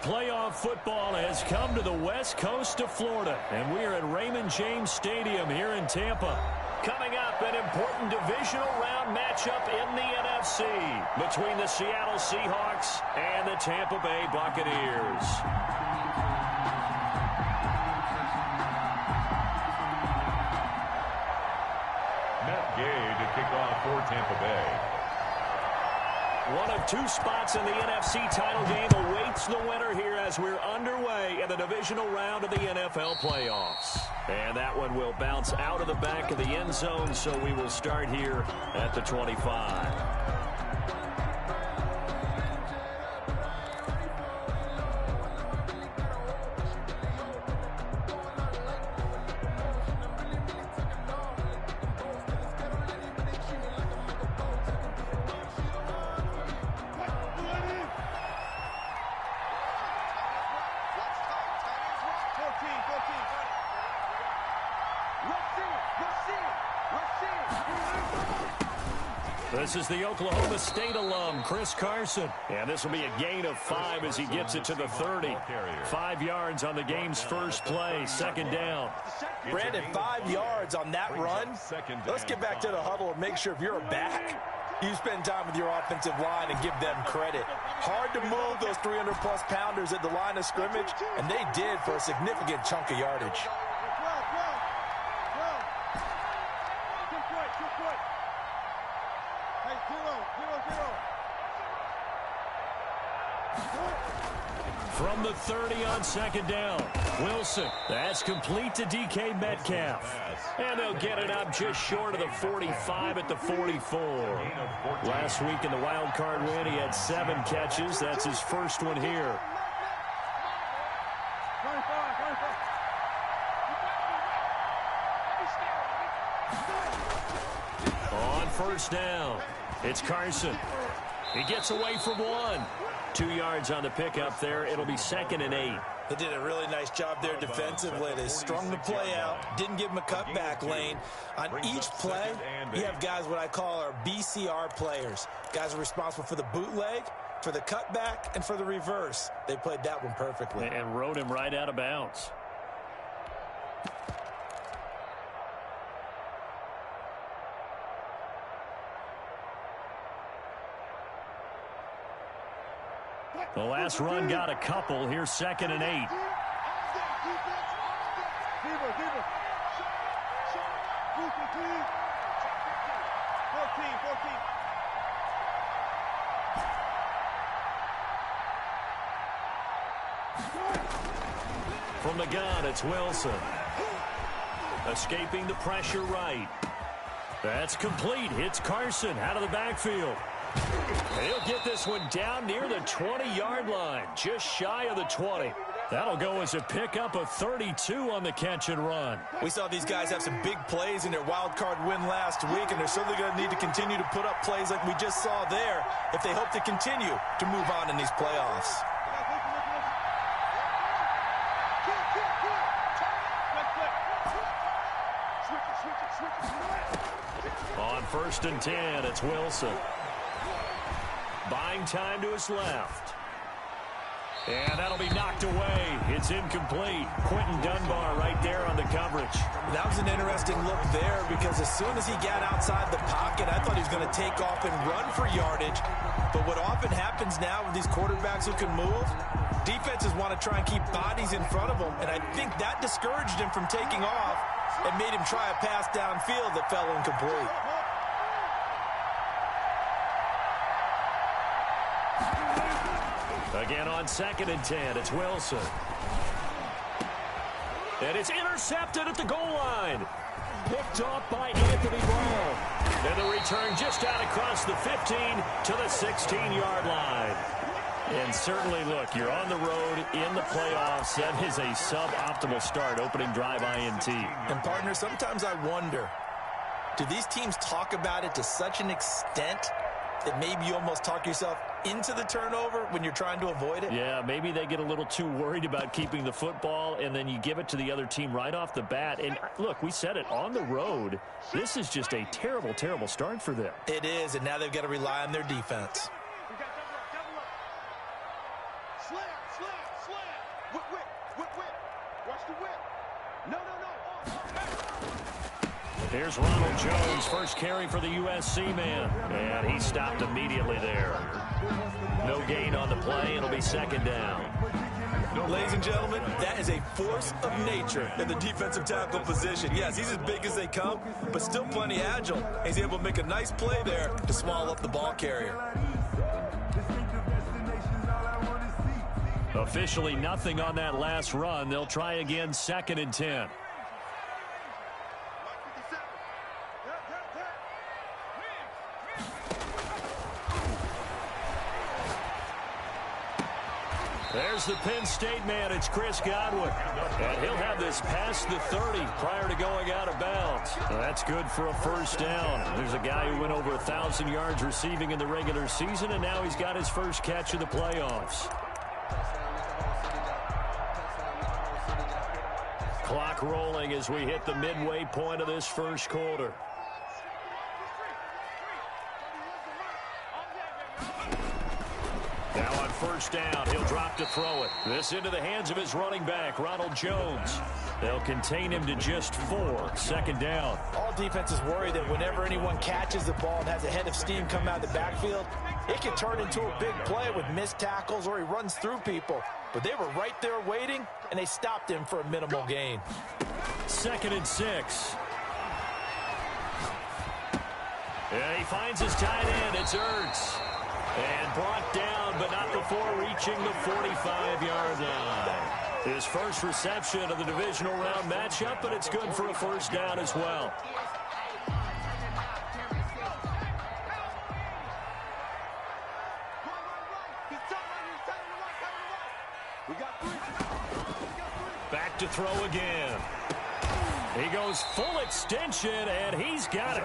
Playoff football has come to the west coast of Florida, and we are at Raymond James Stadium here in Tampa. Coming up, an important divisional round matchup in the NFC between the Seattle Seahawks and the Tampa Bay Buccaneers. Matt Gay to kick off for Tampa Bay. One of two spots in the NFC title game awaits the winner here as we're underway in the divisional round of the NFL playoffs. And that one will bounce out of the back of the end zone, so we will start here at the 25. This is the Oklahoma State alum, Chris Carson. And this will be a gain of 5 as he gets it to the 30. 5 yards on the game's first play, second down. Brandon, 5 yards on that run. Let's get back to the huddle and make sure if you're a back, you spend time with your offensive line and give them credit. Hard to move those 300-plus pounders at the line of scrimmage, and they did for a significant chunk of yardage. From the 30 on second down. Wilson. That's complete to DK Metcalf. And they'll get it up just short of the 45 at the 44. Last week in the wild card win, he had 7 catches. That's his first one here. On first down, it's Carson. He gets away from 1. 2 yards on the pickup there. It'll be 2nd and 8. They did a really nice job there defensively. They strung the play out, didn't give him a cutback lane. On each play, you have guys what I call our BCR players. Guys are responsible for the bootleg, for the cutback, and for the reverse. They played that one perfectly. And rode him right out of bounds. The last run got a couple. Here's 2nd and 8. From the gun, it's Wilson. Escaping the pressure right. That's complete. Hits Carson out of the backfield. He'll get this one down near the 20-yard line, just shy of the 20. That'll go as a pickup of 32 on the catch and run. We saw these guys have some big plays in their wild card win last week, and they're certainly going to need to continue to put up plays like we just saw there if they hope to continue to move on in these playoffs. On 1st and 10, it's Wilson. Buying time to his left. And that'll be knocked away. It's incomplete. Quentin Dunbar right there on the coverage. That was an interesting look there because as soon as he got outside the pocket, I thought he was going to take off and run for yardage. But what often happens now with these quarterbacks who can move, defenses want to try and keep bodies in front of them. And I think that discouraged him from taking off and made him try a pass downfield that fell incomplete. Again on 2nd and 10, it's Wilson. And it's intercepted at the goal line. Picked off by Anthony Brown. And the return just out across the 15 to the 16-yard line. And certainly, look, you're on the road in the playoffs. That is a suboptimal start, opening drive INT. And, partner, sometimes I wonder, do these teams talk about it to such an extent that maybe you almost talk yourself into the turnover when you're trying to avoid it? Yeah, maybe they get a little too worried about keeping the football, and then you give it to the other team right off the bat. And, look, we said it, on the road, this is just a terrible, terrible start for them. It is, and now they've got to rely on their defense. Here's Ronald Jones, first carry for the USC man. And he stopped immediately there. No gain on the play. It'll be 2nd down. Ladies and gentlemen, that is a force of nature in the defensive tackle position. Yes, he's as big as they come, but still plenty agile. He's able to make a nice play there to swallow up the ball carrier. Officially nothing on that last run. They'll try again, 2nd and 10. There's the Penn State man. It's Chris Godwin. And he'll have this past the 30 prior to going out of bounds. Well, that's good for a first down. There's a guy who went over 1,000 yards receiving in the regular season, and now he's got his first catch of the playoffs. Clock rolling as we hit the midway point of this first quarter. Now on first down, he'll drop to throw it. This into the hands of his running back, Ronald Jones. They'll contain him to just 4. 2nd down. All defenses worry that whenever anyone catches the ball and has a head of steam come out of the backfield, it can turn into a big play with missed tackles or he runs through people. But they were right there waiting, and they stopped him for a minimal gain. 2nd and 6. And he finds his tight end. It's Ertz. And brought down, but not before reaching the 45-yard line. His first reception of the divisional round matchup, but it's good for a first down as well. Back to throw again. He goes full extension, and he's got it.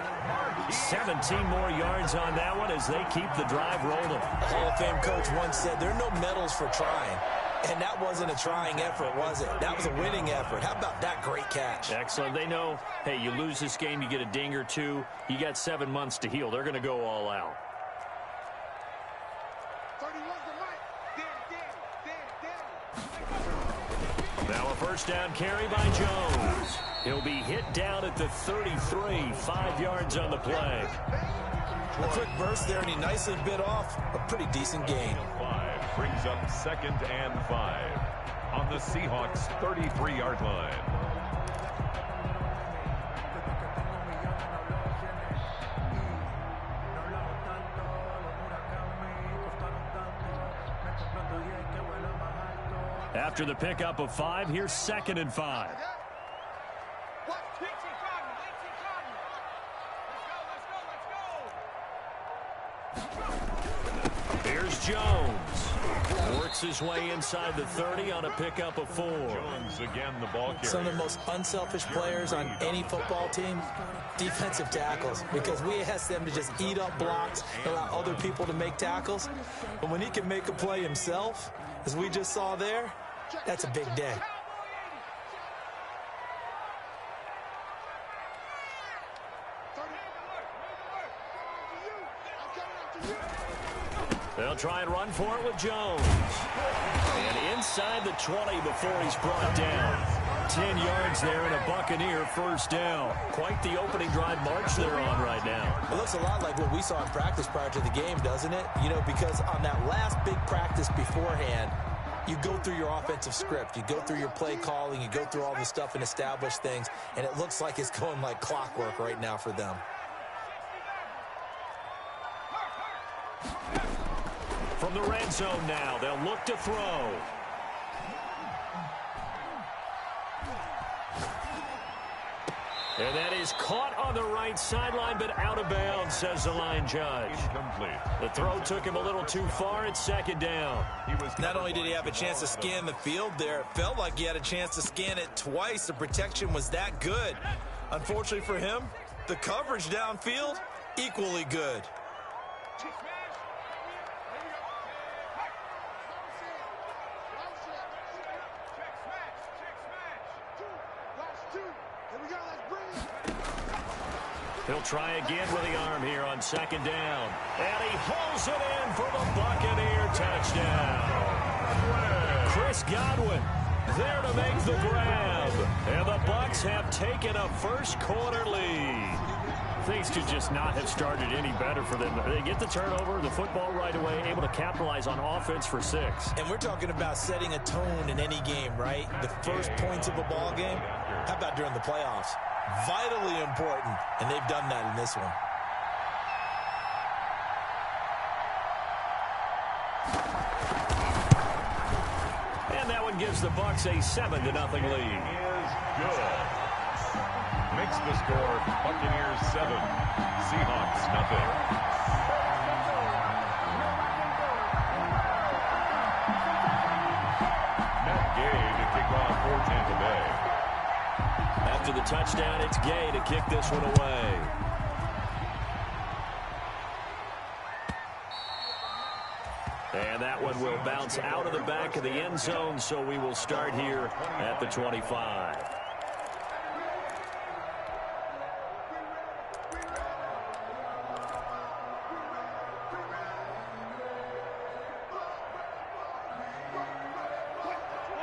17 more yards on that one as they keep the drive rolling. The Hall of Fame coach once said there are no medals for trying. And that wasn't a trying effort, was it? That was a winning effort. How about that great catch? Excellent. They know, hey, you lose this game, you get a ding or two. You got 7 months to heal. They're going to go all out. Now a first down carry by Jones. He'll be hit down at the 33, 5 yards on the play. A quick burst there, and he nicely bit off a pretty decent gain. 5 brings up 2nd and 5 on the Seahawks' 33-yard line. After the pickup of 5, here's 2nd and 5. Here's Jones. Works his way inside the 30 on a pickup of 4. Jones again, the ball carrier. Some of the most unselfish players on any football team, defensive tackles, because we ask them to just eat up blocks, allow other people to make tackles. But when he can make a play himself, as we just saw there, that's a big day. They'll try and run for it with Jones. And inside the 20 before he's brought down. 10 yards there and a Buccaneer first down. Quite the opening drive march they're on right now. It looks a lot like what we saw in practice prior to the game, doesn't it? You know, because on that last big practice beforehand, you go through your offensive script. You go through your play calling. You go through all the stuff and establish things. And it looks like it's going like clockwork right now for them. From the red zone now, they'll look to throw. And that is caught on the right sideline, but out of bounds, says the line judge. Incomplete. The throw took him a little too far. It's 2nd down. Not only did he have a chance to scan the field there, it felt like he had a chance to scan it twice. The protection was that good. Unfortunately for him, the coverage downfield, equally good. He'll try again with the arm here on 2nd down. And he hauls it in for the Buccaneer touchdown. Chris Godwin there to make the grab. And the Bucs have taken a first quarter lead. Things could just not have started any better for them. They get the turnover, the football right away, able to capitalize on offense for 6. And we're talking about setting a tone in any game, right? The first points of a ball game. How about during the playoffs? Vitally important, and they've done that in this one. And that one gives the Bucs a 7-0 lead. Is good. Makes the score Buccaneers 7, Seahawks nothing. Matt Gay to kick off for Tampa Bay. After the touchdown, it's Gay to kick this one away. And that one will bounce out of the back of the end zone, so we will start here at the 25.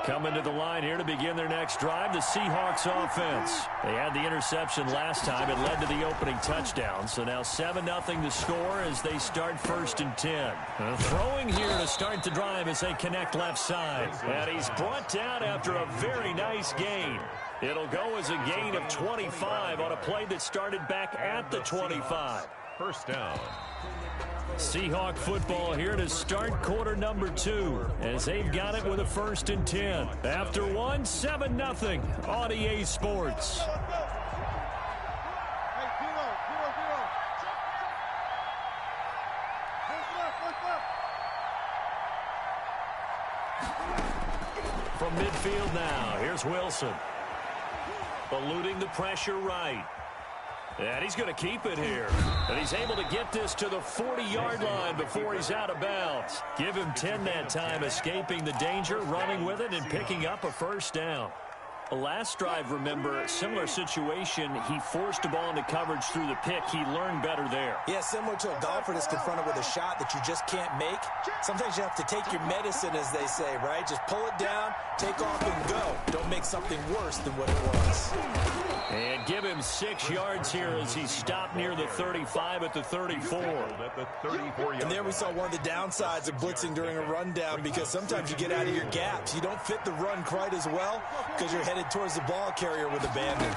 Coming to the line here to begin their next drive, the Seahawks offense. They had the interception last time. It led to the opening touchdown. So now 7-0 to score as they start 1st and 10. Throwing here to start the drive as they connect left side. And he's brought down after a very nice gain. It'll go as a gain of 25 on a play that started back at the 25. First down. Seahawk football here to start quarter number 2 as they've got it with a 1st and 10. After 1, 7-0 on EA Sports. From midfield now, here's Wilson. Eluding the pressure right. And he's going to keep it here. And he's able to get this to the 40-yard line before he's out of bounds. Give him 10 that time, escaping the danger, running with it, and picking up a 1st down. Last drive, remember, similar situation. He forced the ball into coverage through the pick. He learned better there. Yeah, similar to a golfer that's confronted with a shot that you just can't make. Sometimes you have to take your medicine, as they say, right? Just pull it down, take off, and go. Don't make something worse than what it was. And give him 6 yards here as he stopped near the 35 at the 34. And there we saw one of the downsides of blitzing during a rundown, because sometimes you get out of your gaps. You don't fit the run quite as well because you're headed towards the ball carrier with abandon.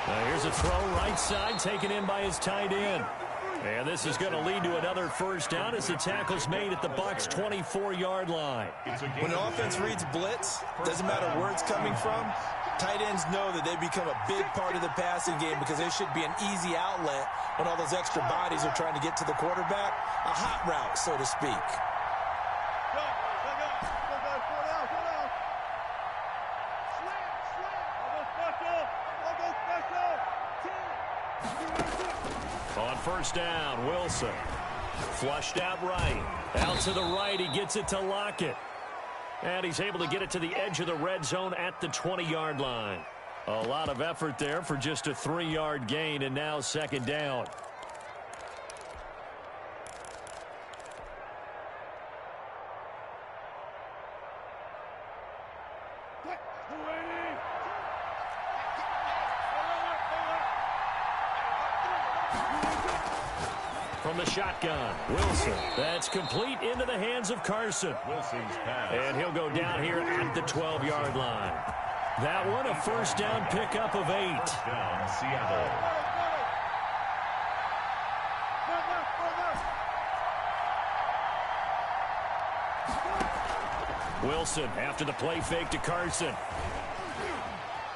Now here's a throw right side taken in by his tight end. And this is going to lead to another 1st down as the tackle's made at the Bucs' 24-yard line. When an offense reads blitz, doesn't matter where it's coming from, tight ends know that they become a big part of the passing game because they should be an easy outlet when all those extra bodies are trying to get to the quarterback. A hot route, so to speak. On 1st down, Wilson. Flushed out right. Out to the right, he gets it to Lockett. And he's able to get it to the edge of the red zone at the 20-yard line. A lot of effort there for just a 3-yard gain, and now 2nd down. From the shotgun, Wilson. That's complete into the hands of Carson. Wilson's pass. And he'll go down here at the 12-yard line. That one a 1st down pickup of 8. Down Seattle. Wilson after the play fake to Carson.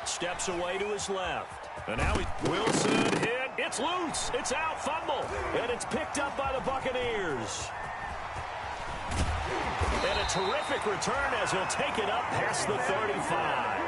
Steps away to his left. And now Wilson hit. It's loose. It's out. Fumble. And it's picked up by the Buccaneers. And a terrific return as he'll take it up past the 35.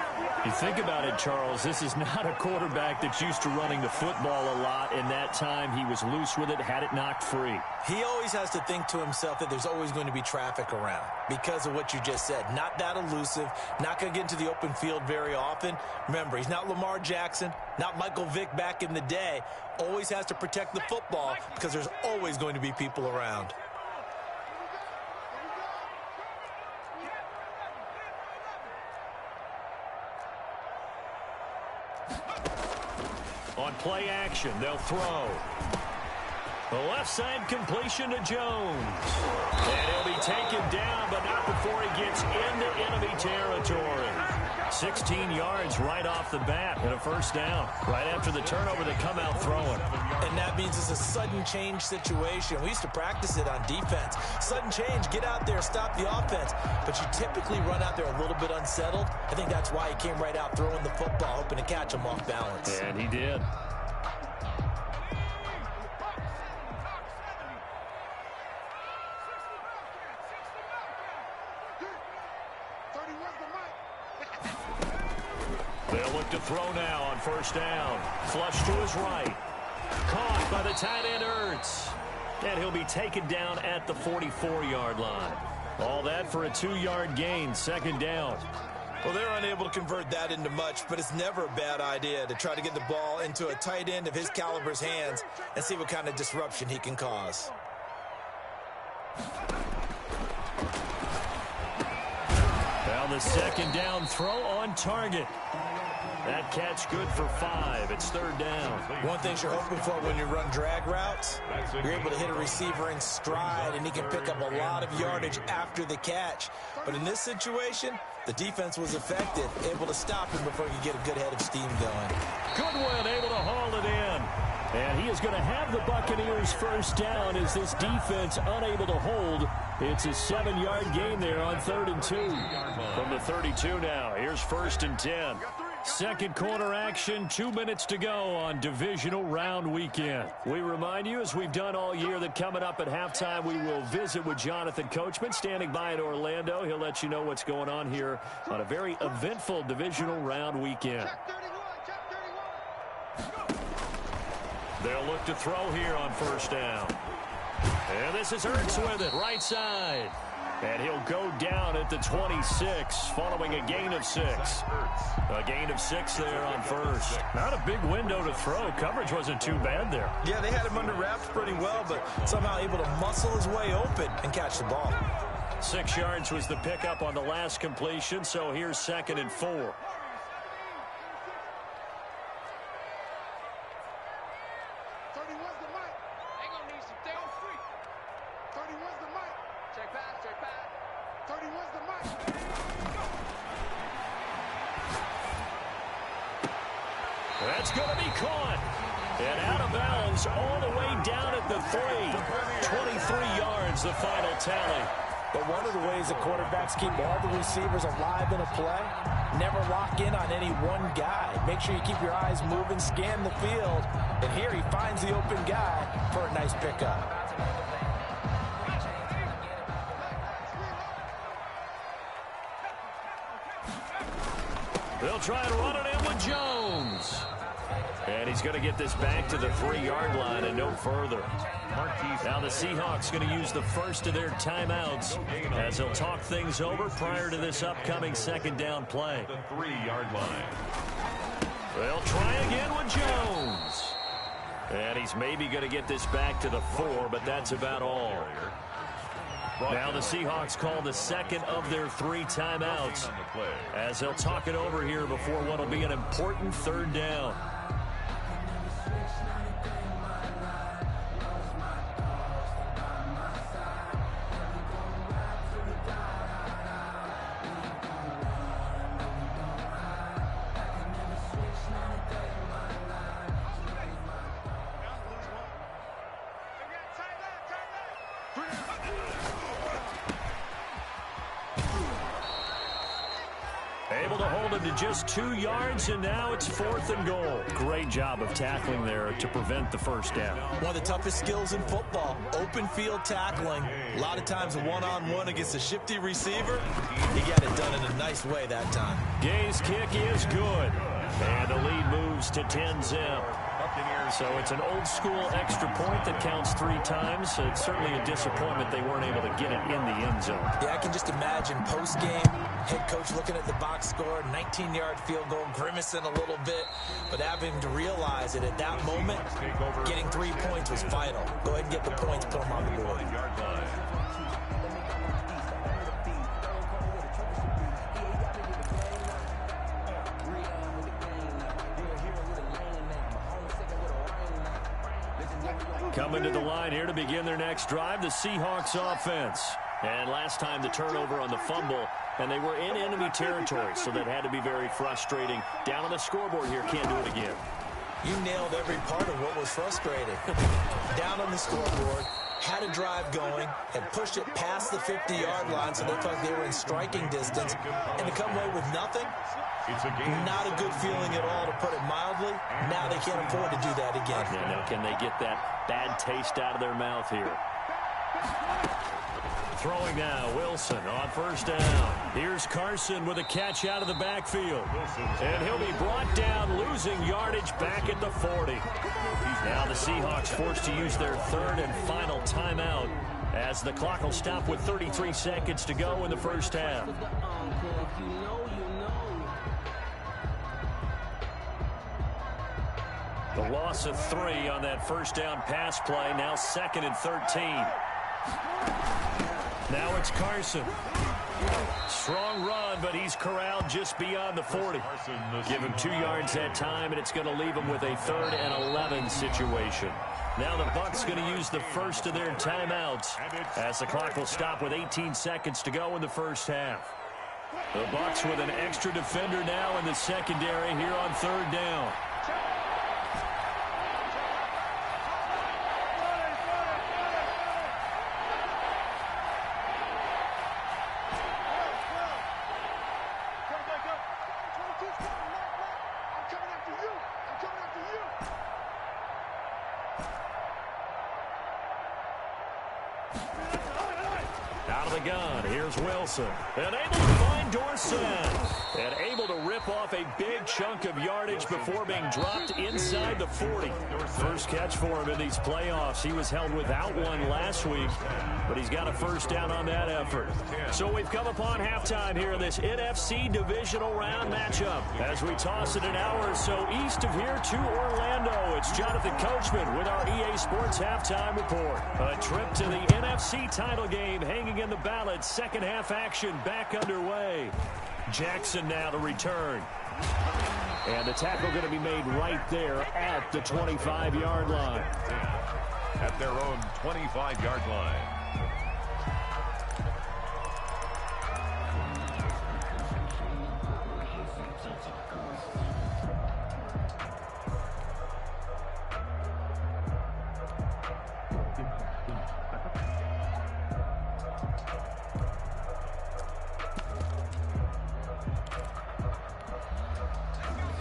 You think about it, Charles, this is not a quarterback that's used to running the football a lot. In that time, he was loose with it, had it knocked free. He always has to think to himself that there's always going to be traffic around because of what you just said. Not that elusive, not going to get into the open field very often. Remember, he's not Lamar Jackson, not Michael Vick back in the day. Always has to protect the football because there's always going to be people around. On play action, they'll throw. The left side completion to Jones. And he'll be taken down, but not before he gets into enemy territory. 16 yards right off the bat and a 1st down. Right after the turnover, they come out throwing. And that means it's a sudden change situation. We used to practice it on defense. Sudden change, get out there, stop the offense. But you typically run out there a little bit unsettled. I think that's why he came right out throwing the football, hoping to catch him off balance. And he did. They'll look to throw now on 1st down. Flush to his right. Caught by the tight end Ertz. And he'll be taken down at the 44-yard line. All that for a 2-yard gain, 2nd down. Well, they're unable to convert that into much, but it's never a bad idea to try to get the ball into a tight end of his caliber's hands and see what kind of disruption he can cause. Now the 2nd down throw on target. That catch good for 5. It's 3rd down. One thing you're hoping for when you run drag routes, you're able to hit a receiver in stride, and he can pick up a lot of yardage after the catch. But in this situation, the defense was effective, able to stop him before he could get a good head of steam going. Goodwin able to haul it in. And he is going to have the Buccaneers first down as this defense unable to hold. It's a 7-yard gain there on 3rd and 2. From the 32 now, here's 1st and 10. Second quarter action, 2 minutes to go on divisional round weekend. We remind you, as we've done all year, that coming up at halftime, we will visit with Jonathan Coachman, standing by in Orlando. He'll let you know what's going on here on a very eventful divisional round weekend. They'll look to throw here on 1st down. And this is Ertz with it, right side. And he'll go down at the 26, following a gain of 6. A gain of 6 there on 1st. Not a big window to throw. Coverage wasn't too bad there. Yeah, they had him under wraps pretty well, but somehow able to muscle his way open and catch the ball. 6 yards was the pickup on the last completion, so here's 2nd and 4. That's going to be caught. And out of bounds all the way down at the 3. 23 yards, the final tally. But one of the ways that quarterbacks keep all the receivers alive in a play, never lock in on any one guy. Make sure you keep your eyes moving, scan the field. And here he finds the open guy for a nice pickup. They'll try and run it in with Jones. And he's going to get this back to the 3-yard line and no further. Now the Seahawks going to use the first of their timeouts as they'll talk things over prior to this upcoming 2nd down play. The 3-yard line. They'll try again with Jones. And he's maybe going to get this back to the 4, but that's about all. Now the Seahawks call the 2nd of their 3 timeouts as they'll talk it over here before what will be an important 3rd down. Able to hold him to just 2 yards, and now it's 4th and goal. Great job of tackling there to prevent the first down. One of the toughest skills in football, open field tackling. A lot of times a one-on-one against a shifty receiver. He got it done in a nice way that time. Gay's kick is good, and the lead moves to 10-zip. So it's an old-school extra point that counts 3 times. It's certainly a disappointment they weren't able to get it in the end zone. Yeah, I can just imagine post-game, head coach looking at the box score, 19-yard field goal, grimacing a little bit, but having to realize that at that moment, getting 3 points was vital. Go ahead and get the points, put them on the board. Coming to the line here to begin their next drive, the Seahawks offense. And last time the turnover on the fumble, and they were in enemy territory, so that had to be very frustrating. Down on the scoreboard here, can't do it again. You nailed every part of what was frustrating. Down on the scoreboard, had a drive going, had pushed it past the 50-yard line, so they looked like they were in striking distance, and to come away with nothing, not a good feeling at all, to put it mildly. Now they can't afford to do that again. Yeah, now can they get that bad taste out of their mouth here? Throwing now, Wilson on first down. Here's Carson with a catch out of the backfield. And he'll be brought down, losing yardage back at the 40. Now the Seahawks forced to use their 3rd and final timeout as the clock will stop with 33 seconds to go in the first half. The loss of 3 on that first down pass play. Now 2nd and 13. Now it's Carson. Strong run, but he's corralled just beyond the 40. Give him 2 yards that time, and it's going to leave him with a 3rd and 11 situation. Now the Bucs going to use the first of their timeouts as the clock will stop with 18 seconds to go in the first half. The Bucs with an extra defender now in the secondary here on 3rd down. Out of the gun, here's Wilson. And able to find Dorsett. And able to rip off a big chunk of yardage before being dropped inside the 40. First catch for him in these playoffs. He was held without one last week, but he's got a first down on that effort. So we've come upon halftime here in this NFC divisional round matchup. As we toss it an hour or so east of here to Orlando, it's Jonathan Coachman with our EA Sports Halftime Report. A trip to the NFC title game hanging in the balance. Second half action back underway. Jackson now to return. And the tackle going to be made right there at the 25-yard line. At their own 25-yard line.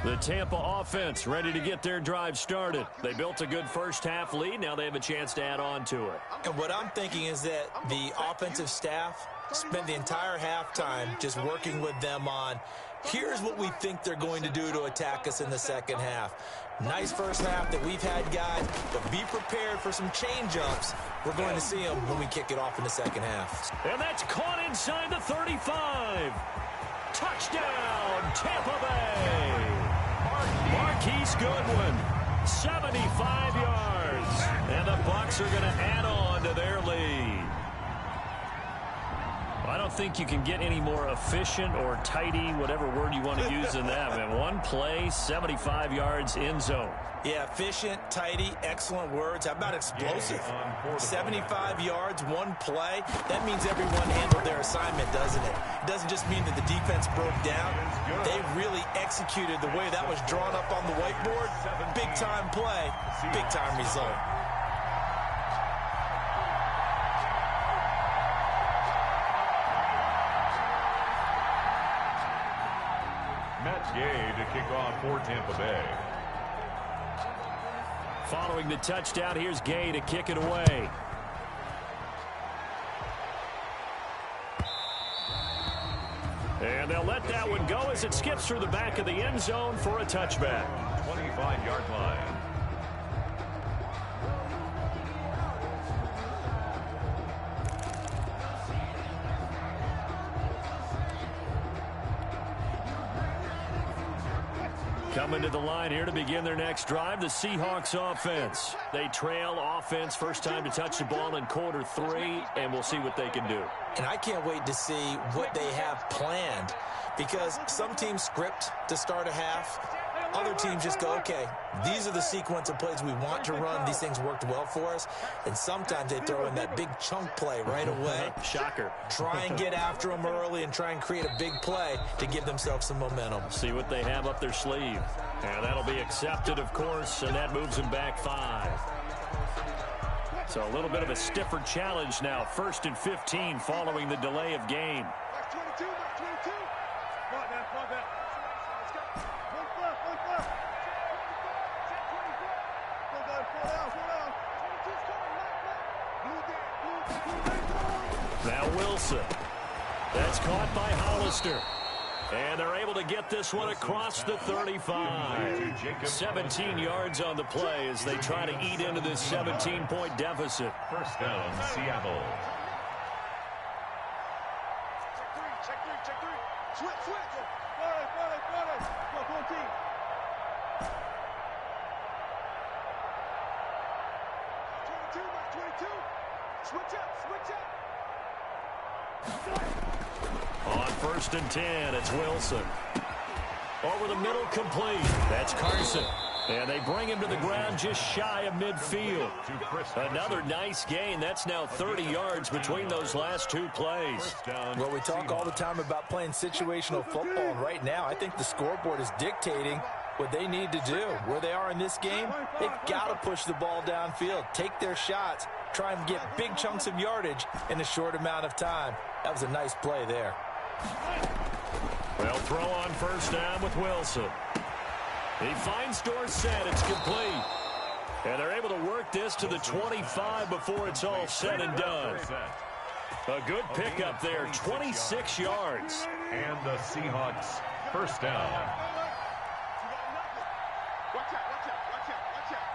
The Tampa offense ready to get their drive started. They built a good first half lead. Now they have a chance to add on to it. And what I'm thinking is that the offensive staff spent the entire halftime just working with them on, here's what we think they're going to do to attack us in the second half. Nice first half that we've had, guys, but be prepared for some change-ups. We're going to see them when we kick it off in the second half. And that's caught inside the 35. Touchdown, Tampa Bay. Marquise Goodwin, 75 yards. And the Bucs are going to add on to their lead. I don't think you can get any more efficient or tidy, whatever word you want to use in that. Man, one play, 75 yards in zone. Yeah, efficient, tidy, excellent words. How about explosive? 75 yards, one play. That means everyone handled their assignment, doesn't it? It doesn't just mean that the defense broke down. They really executed the way that was drawn up on the whiteboard. Big-time play, big-time result. Gay to kick off for Tampa Bay. Following the touchdown, here's Gay to kick it away. And they'll let that one go as it skips through the back of the end zone for a touchback. 25-yard line. Coming to the line here to begin their next drive, the Seahawks offense. They trail offense, first time to touch the ball in quarter 3, and we'll see what they can do. And I can't wait to see what they have planned, because some teams script to start a half. Other teams just go, okay, these are the sequence of plays we want to run. These things worked well for us. And sometimes they throw in that big chunk play right away. Shocker. Try and get after them early and try and create a big play to give themselves some momentum. See what they have up their sleeve. And that'll be accepted, of course, and that moves them back 5. So a little bit of a stiffer challenge now. 1st and 15 following the delay of game. Now Wilson. That's caught by Hollister. And they're able to get this one across the 35. 17 yards on the play as they try to eat into this 17-point deficit. First down, Seattle. Check three. Switch. Go team. Switch up. On 1st and 10, it's Wilson. Over the middle, complete. That's Carson. And they bring him to the ground just shy of midfield. Another nice gain. That's now 30 yards between those last 2 plays. Well, we talk all the time about playing situational football, and right now I think the scoreboard is dictating what they need to do. Where they are in this game, they've got to push the ball downfield, take their shots, try and get big chunks of yardage in a short amount of time. That was a nice play there. They'll throw on 1st down with Wilson. He finds Dorsett. It's complete. And they're able to work this to the 25 before it's all said and done. A good pickup there, 26 yards. And the Seahawks first down. Watch out, watch out, watch out, watch out.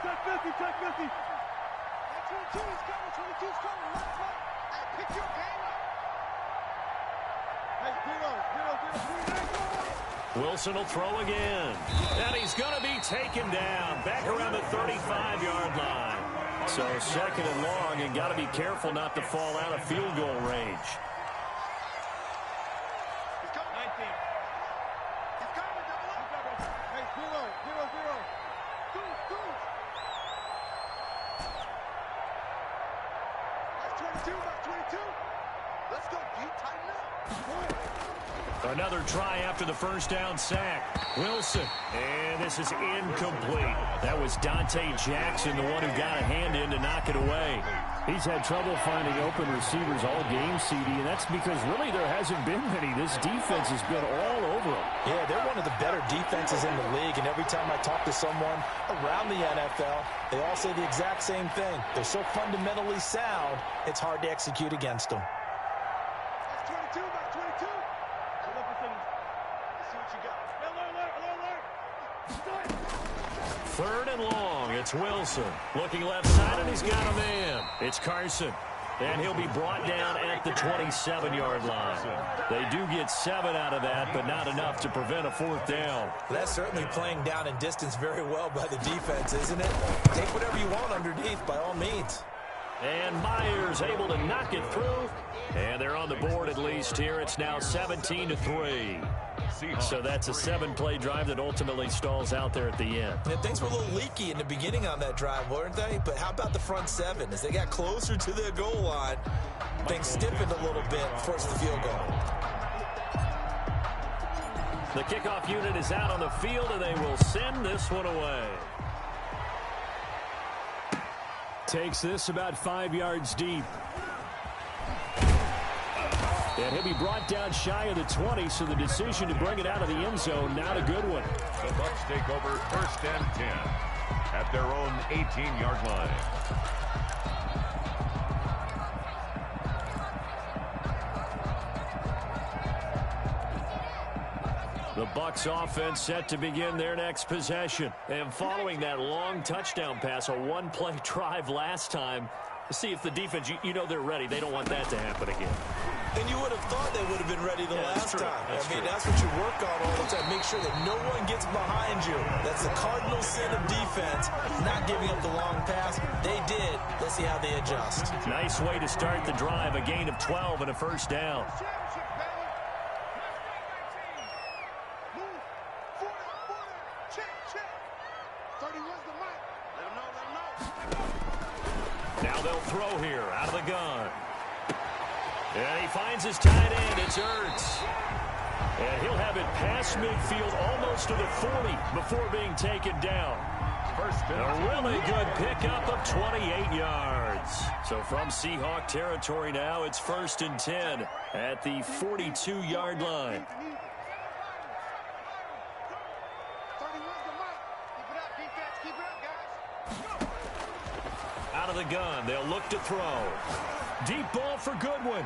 Check 50, check 50. 22 is coming, 22 is coming. Left, left. Hey, pick your game up. Hey, Wilson will throw again. And he's going to be taken down back around the 35-yard line. So second and long, and got to be careful not to fall out of field goal range. He's coming. 19. He's coming, double up. Hey, 0, 0, 0. Goose. That's 22, that's 22. Let's go, Pete, tighten up. Another try after the first down sack. Wilson, and this is incomplete. That was Dante Jackson, the one who got a hand in to knock it away. He's had trouble finding open receivers all game, CD, and that's because really there hasn't been many. This defense has been all over them. Yeah, they're one of the better defenses in the league, and every time I talk to someone around the NFL, they all say the exact same thing. They're so fundamentally sound, it's hard to execute against them. That's 22, that's 22. Let's see what you got. Alert. Third and long, it's Wilson. Looking left side, and he's got a man. It's Carson. And he'll be brought down at the 27-yard line. They do get 7 out of that, but not enough to prevent a fourth down. That's certainly playing down in distance very well by the defense, isn't it? Take whatever you want underneath, by all means. And Myers able to knock it through. And they're on the board at least here. It's now 17-3. So that's a 7-play drive that ultimately stalls out there at the end. Yeah, things were a little leaky in the beginning on that drive, weren't they? But how about the front 7? As they got closer to their goal line, things stiffened a little bit, forced the field goal. The kickoff unit is out on the field, and they will send this one away. Takes this about 5 yards deep. And he'll be brought down shy of the 20, so the decision to bring it out of the end zone, not a good one. The Bucs take over first and 10 at their own 18-yard line. The Bucs offense set to begin their next possession. And following that long touchdown pass, a one-play drive last time, see if the defense, you know they're ready. They don't want that to happen again. And you would have thought they would have been ready the last time. That's that's what you work on all the time. Make sure that no one gets behind you. That's the cardinal sin of defense, not giving up the long pass. They did. Let's see how they adjust. Nice way to start the drive. A gain of 12 and a first down. Now they'll throw here out of the gun. And he finds his tight end. It's Ertz. And he'll have it past midfield almost to the 40 before being taken down. A really good pickup of 28 yards. So from Seahawk territory now, it's first and 10 at the 42-yard line. Out of the gun, they'll look to throw. Deep ball for Goodwin.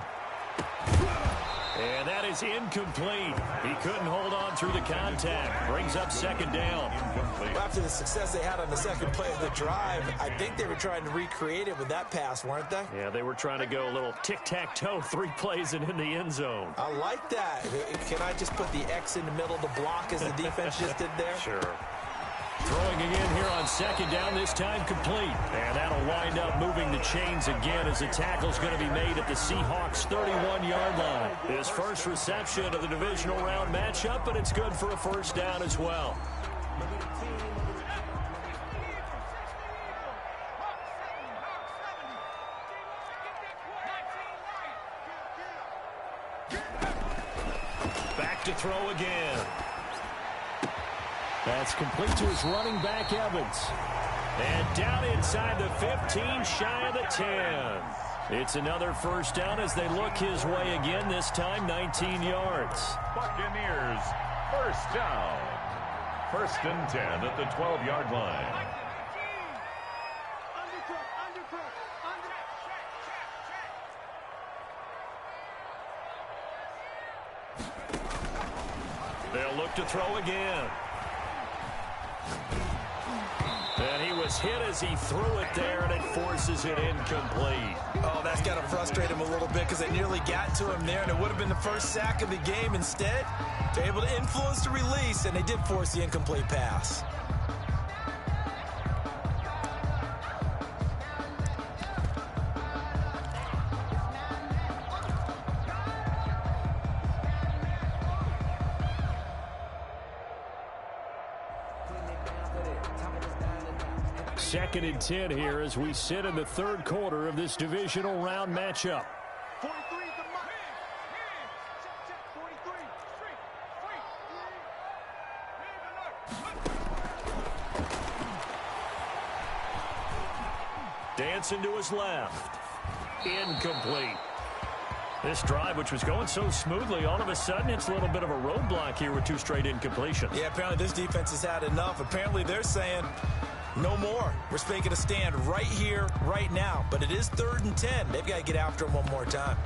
And that is incomplete. He couldn't hold on through the contact. Brings up second down. Well, after the success they had on the second play of the drive, I think they were trying to recreate it with that pass, weren't they? Yeah, they were trying to go a little tic-tac-toe, 3 plays and in the end zone. I like that. Can I just put the X in the middle of the block as the defense just did there? Sure. Throwing again here on second down, this time complete. And that'll wind up moving the chains again as the tackle's going to be made at the Seahawks' 31-yard line. His first reception of the divisional round matchup, but it's good for a first down as well. Back to throw again. That's complete to his running back, Evans. And down inside the 15, shy of the 10. It's another first down as they look his way again, this time 19 yards. Buccaneers, first down. First and 10 at the 12-yard line. They'll look to throw again. And he was hit as he threw it there, and it forces it incomplete. Oh, that's got to frustrate him a little bit because they nearly got to him there, and it would have been the first sack of the game. Instead, they're able to influence the release, and they did force the incomplete pass. Second and 10 here as we sit in the third quarter of this divisional round matchup. 43 is the mark. Check, 43. Dancing to his left. Incomplete. This drive, which was going so smoothly, all of a sudden it's a little bit of a roadblock here with 2 straight incompletions. Yeah, apparently this defense has had enough. Apparently they're saying no more. We're making a stand right here, right now. But it is 3rd and 10. They've got to get after him one more time.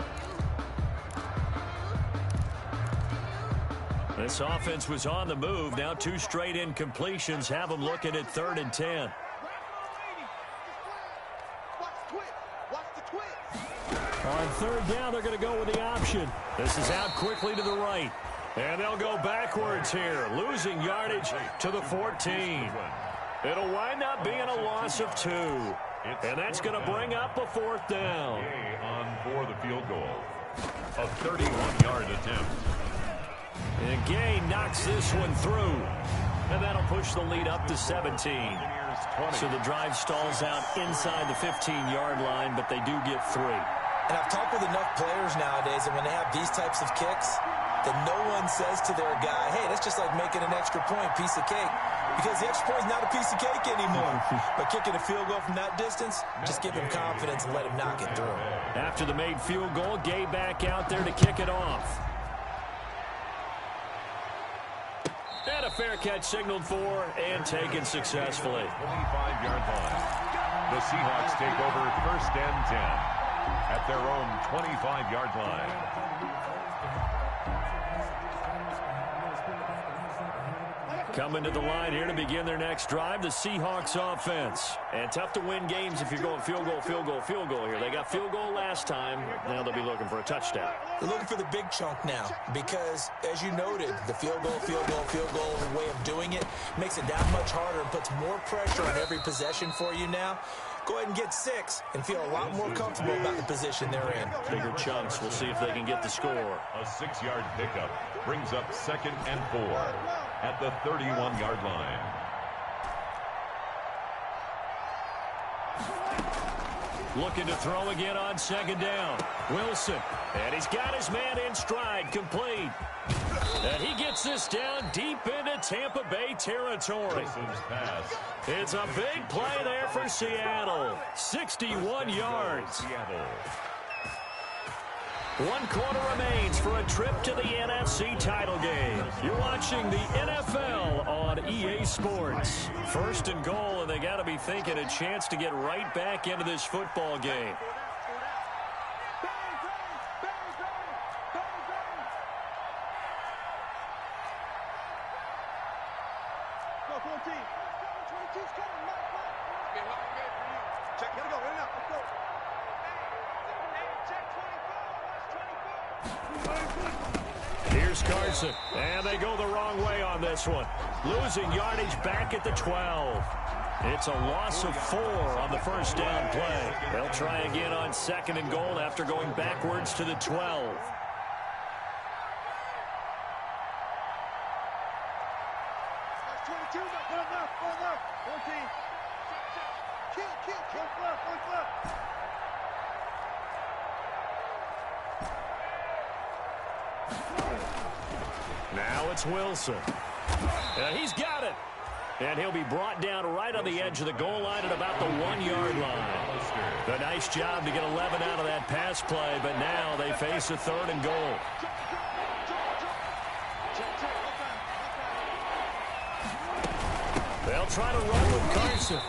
This offense was on the move. Now 2 straight incompletions have them looking at 3rd and 10. On 3rd down, they're going to go with the option. This is out quickly to the right. And they'll go backwards here, losing yardage to the 14. It'll wind up being a loss of 2. And that's going to bring up a 4th down. On for the field goal. A 31-yard attempt. And Gay knocks this one through. And that'll push the lead up to 17. So the drive stalls out inside the 15-yard line, but they do get 3. And I've talked with enough players nowadays, and when they have these types of kicks, that no one says to their guy, hey, that's just like making an extra point, piece of cake. Because the extra point is not a piece of cake anymore. But kicking a field goal from that distance, just give him confidence and let him knock it through. After the made field goal, Gay back out there to kick it off. And a fair catch signaled for and taken successfully. 25-yard line. The Seahawks take over 1st and 10 at their own 25-yard line. Coming to the line here to begin their next drive, the Seahawks offense. And tough to win games if you're going field goal, field goal, field goal here. They got field goal last time. Now they'll be looking for a touchdown. They're looking for the big chunk now because, as you noted, the field goal way of doing it makes it that much harder and puts more pressure on every possession for you now. Go ahead and get 6 and feel a lot more comfortable about the position they're in. Bigger chunks. We'll see if they can get the score. A 6-yard pickup brings up 2nd and 4 at the 31-yard line. Looking to throw again on 2nd down. Wilson. And he's got his man in stride. Complete. And he gets this down deep into Tampa Bay territory. It's a big play there for Seattle. 61 yards. Seattle. 1 quarter remains for a trip to the NFC title game. You're watching the NFL on EA Sports. 1st and goal, and they got to be thinking a chance to get right back into this football game. Here's Carson, and they go the wrong way on this one. Losing yardage back at the 12. It's a loss of 4 on the 1st down play. They'll try again on 2nd and goal after going backwards to the 12. Now it's Wilson. And he's got it. And he'll be brought down right on the edge of the goal line at about the 1-yard line. A nice job to get 11 out of that pass play, but now they face a 3rd and goal. They'll try to run with Carson.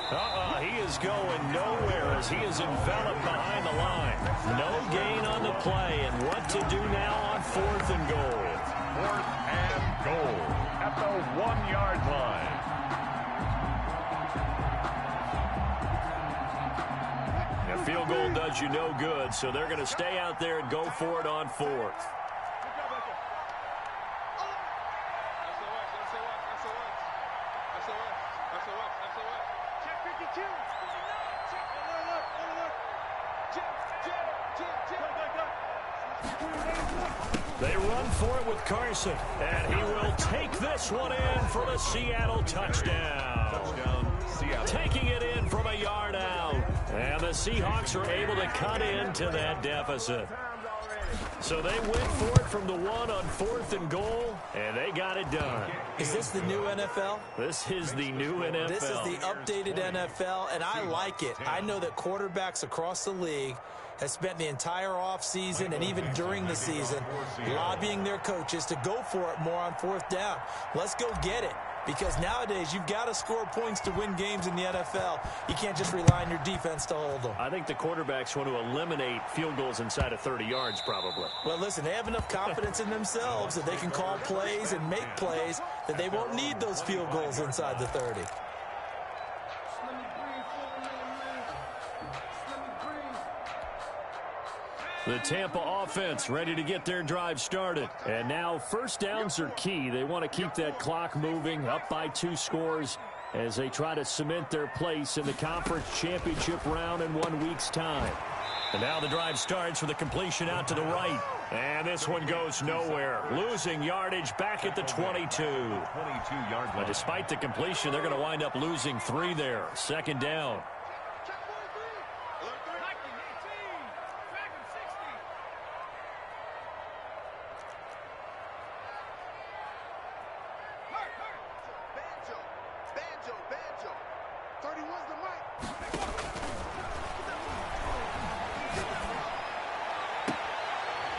He is going nowhere as he is enveloped behind the line. No gain on the play, and what to do now on 4th and goal. 4th and goal at the 1-yard line. A field goal does you no good, so they're going to stay out there and go for it on 4th. They run for it with Carson, and he will take this one in for the Seattle touchdown. Seattle. Taking it in from a yard out. And the Seahawks are able to cut into that deficit. So they went for it from the 1 on 4th and goal, and they got it done. Is this the new NFL? This is the new NFL. This is the updated NFL, and I like it. I know that quarterbacks across the league have spent the entire offseason and even during the season lobbying their coaches to go for it more on 4th down. Let's go get it. Because nowadays, you've got to score points to win games in the NFL. You can't just rely on your defense to hold them. I think the quarterbacks want to eliminate field goals inside of 30 yards, probably. Well, listen, they have enough confidence in themselves that they can call plays and make plays that they won't need those field goals inside the 30. The Tampa offense ready to get their drive started. And now first downs are key. They want to keep that clock moving, up by 2 scores as they try to cement their place in the conference championship round in 1 week's time. And now the drive starts with a completion out to the right. And this one goes nowhere. Losing yardage back at the 22. 22-yard line. Despite the completion, they're going to wind up losing 3 there. 2nd down.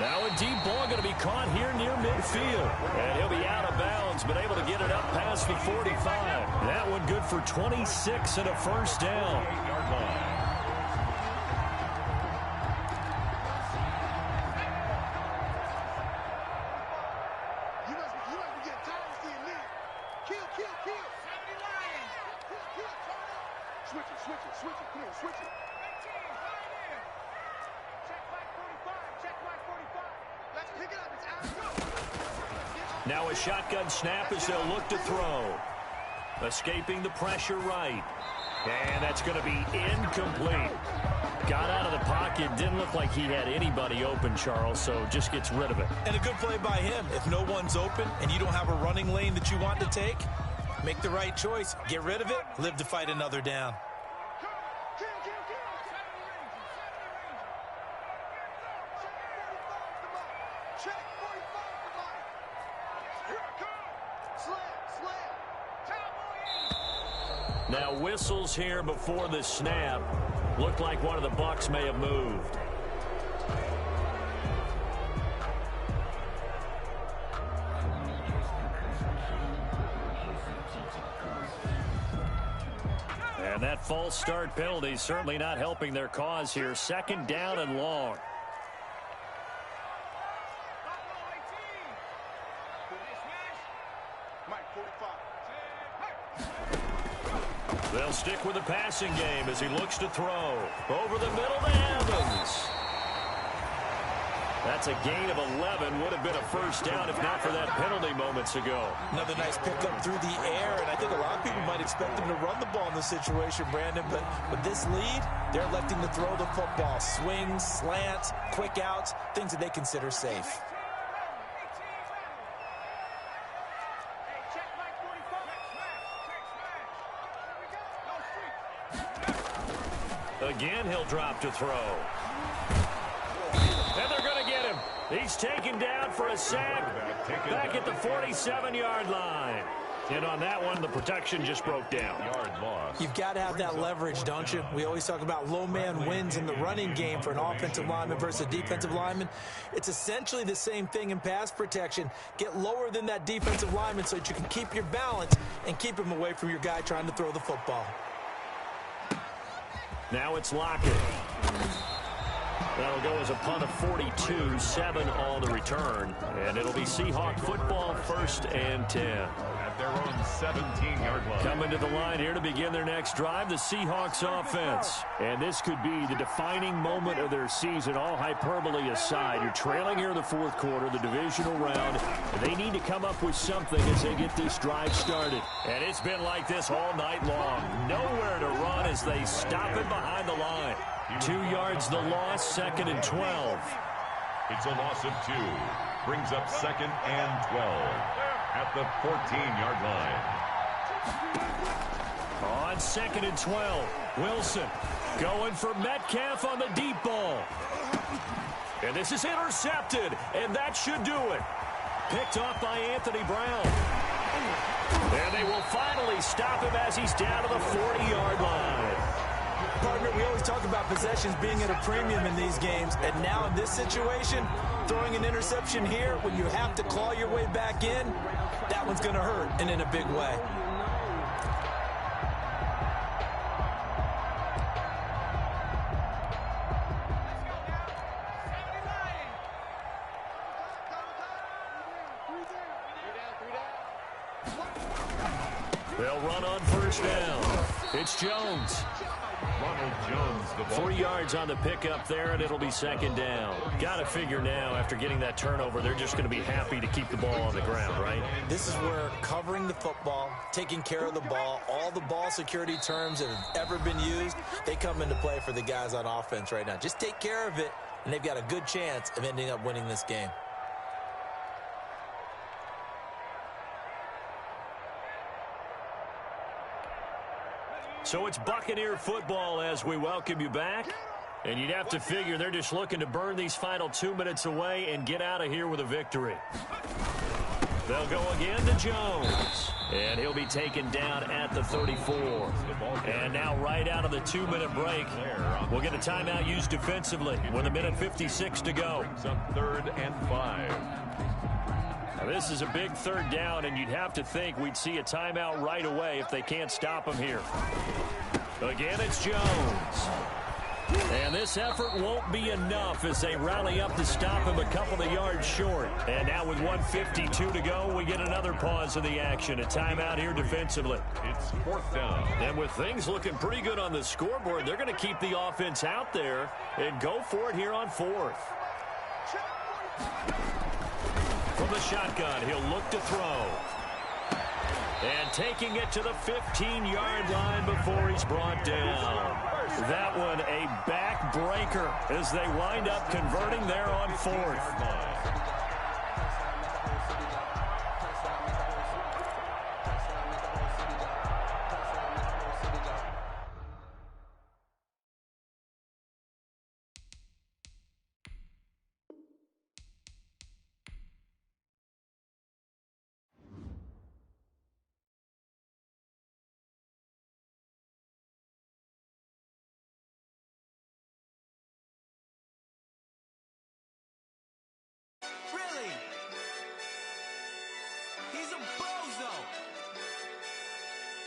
Now a deep ball going to be caught here near midfield. And he'll be out of bounds, but able to get it up past the 45. That one good for 26 and a first down. 8-yard line. Now a shotgun snap as they'll look to throw. Escaping the pressure right. And that's going to be incomplete. Got out of the pocket. Didn't look like he had anybody open, Charles, so just gets rid of it. And a good play by him. If no one's open and you don't have a running lane that you want to take, make the right choice. Get rid of it. Live to fight another down. Now whistles here before the snap. Looked like one of the Bucs may have moved. And that false start penalty certainly not helping their cause here. 2nd down and long. They'll stick with the passing game as he looks to throw. Over the middle to Evans. That's a gain of 11. Would have been a first down if not for that penalty moments ago. Another nice pickup through the air, and I think a lot of people might expect him to run the ball in this situation, Brandon, but with this lead, they're electing to throw the football. Swings, slants, quick outs, things that they consider safe. Again, he'll drop to throw. And they're going to get him. He's taken down for a sack back at the 47-yard line. And on that one, the protection just broke down. Yard loss. You've got to have that leverage, don't you? We always talk about low man wins in the running game for an offensive lineman versus a defensive lineman. It's essentially the same thing in pass protection. Get lower than that defensive lineman so that you can keep your balance and keep him away from your guy trying to throw the football. Now it's Lockett. That'll go as a punt of 42, 7 on the return. And it'll be Seahawk football, 1st and 10. At their own 17-yard line. Coming to the line here to begin their next drive, the Seahawks offense. And this could be the defining moment of their season, all hyperbole aside. You're trailing here in the 4th quarter, the divisional round. And they need to come up with something as they get this drive started. And it's been like this all night long. Nowhere to run as they stop it behind the line. 2 yards the loss, 2nd and 12. It's a loss of 2. Brings up 2nd and 12 at the 14-yard line. On 2nd and 12, Wilson going for Metcalf on the deep ball. And this is intercepted, and that should do it. Picked off by Anthony Brown. And they will finally stop him as he's down to the 40-yard line. Partner, we always talk about possessions being at a premium in these games, and now in this situation, throwing an interception here when you have to claw your way back in, that one's going to hurt, and in a big way. They'll run on 1st down. It's Jones. Ronald Jones, the ball. 3 yards on the pickup there, and it'll be 2nd down. Got to figure now, after getting that turnover, they're just going to be happy to keep the ball on the ground, right? This is where covering the football, taking care of the ball, all the ball security terms that have ever been used, they come into play for the guys on offense right now. Just take care of it, and they've got a good chance of ending up winning this game. So it's Buccaneer football as we welcome you back. And you'd have to figure they're just looking to burn these final 2 minutes away and get out of here with a victory. They'll go again to Jones. And he'll be taken down at the 34. And now right out of the 2-minute break, we'll get a timeout used defensively with 1:56 to go. Brings up 3rd and 5. Now this is a big 3rd down, and you'd have to think we'd see a timeout right away if they can't stop him here. Again, it's Jones. And this effort won't be enough as they rally up to stop him a couple of yards short. And now with 1:52 to go, we get another pause in the action. A timeout here defensively. It's 4th down. And with things looking pretty good on the scoreboard, they're going to keep the offense out there and go for it here on 4th. From the shotgun, he'll look to throw. And taking it to the 15-yard line before he's brought down. That one a backbreaker as they wind up converting there on 4th. Really? He's a bozo.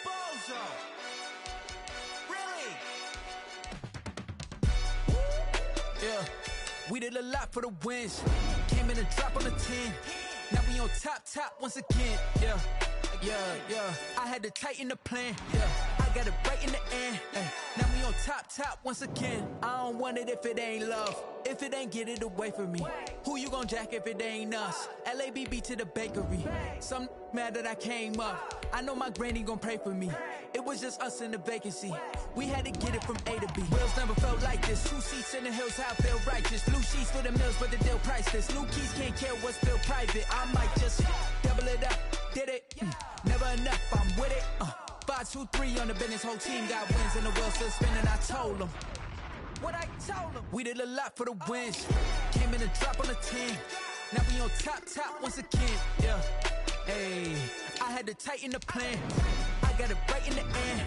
Bozo. Really? Yeah, we did a lot for the wins. Came in a drop on the 10. Now we on top once again. Yeah. I had to tighten the plan. Yeah, I got it right in the end. Now we on top once again. I don't want it if it ain't love. If it ain't, get it away from me. Who you gon' jack if it ain't us? LABB to the bakery. Some mad that I came up. I know my granny gon' pray for me. It was just us in the vacancy. We had to get it from A to B. Wheels never felt like this. 2 seats in the hills, how I feel righteous. Blue sheets for the mills, but the deal priceless. New keys can't care what's still private. I might just double it up. Did it? Never enough, I'm with it. 5, 2, 3 on the business. Whole team got wins and the wheel still spinning. I told them what I told them. We did a lot for the wins. Came in a drop on the 10. Now we on top once again. Yeah. Hey, I had to tighten the plan. I got it right in the end.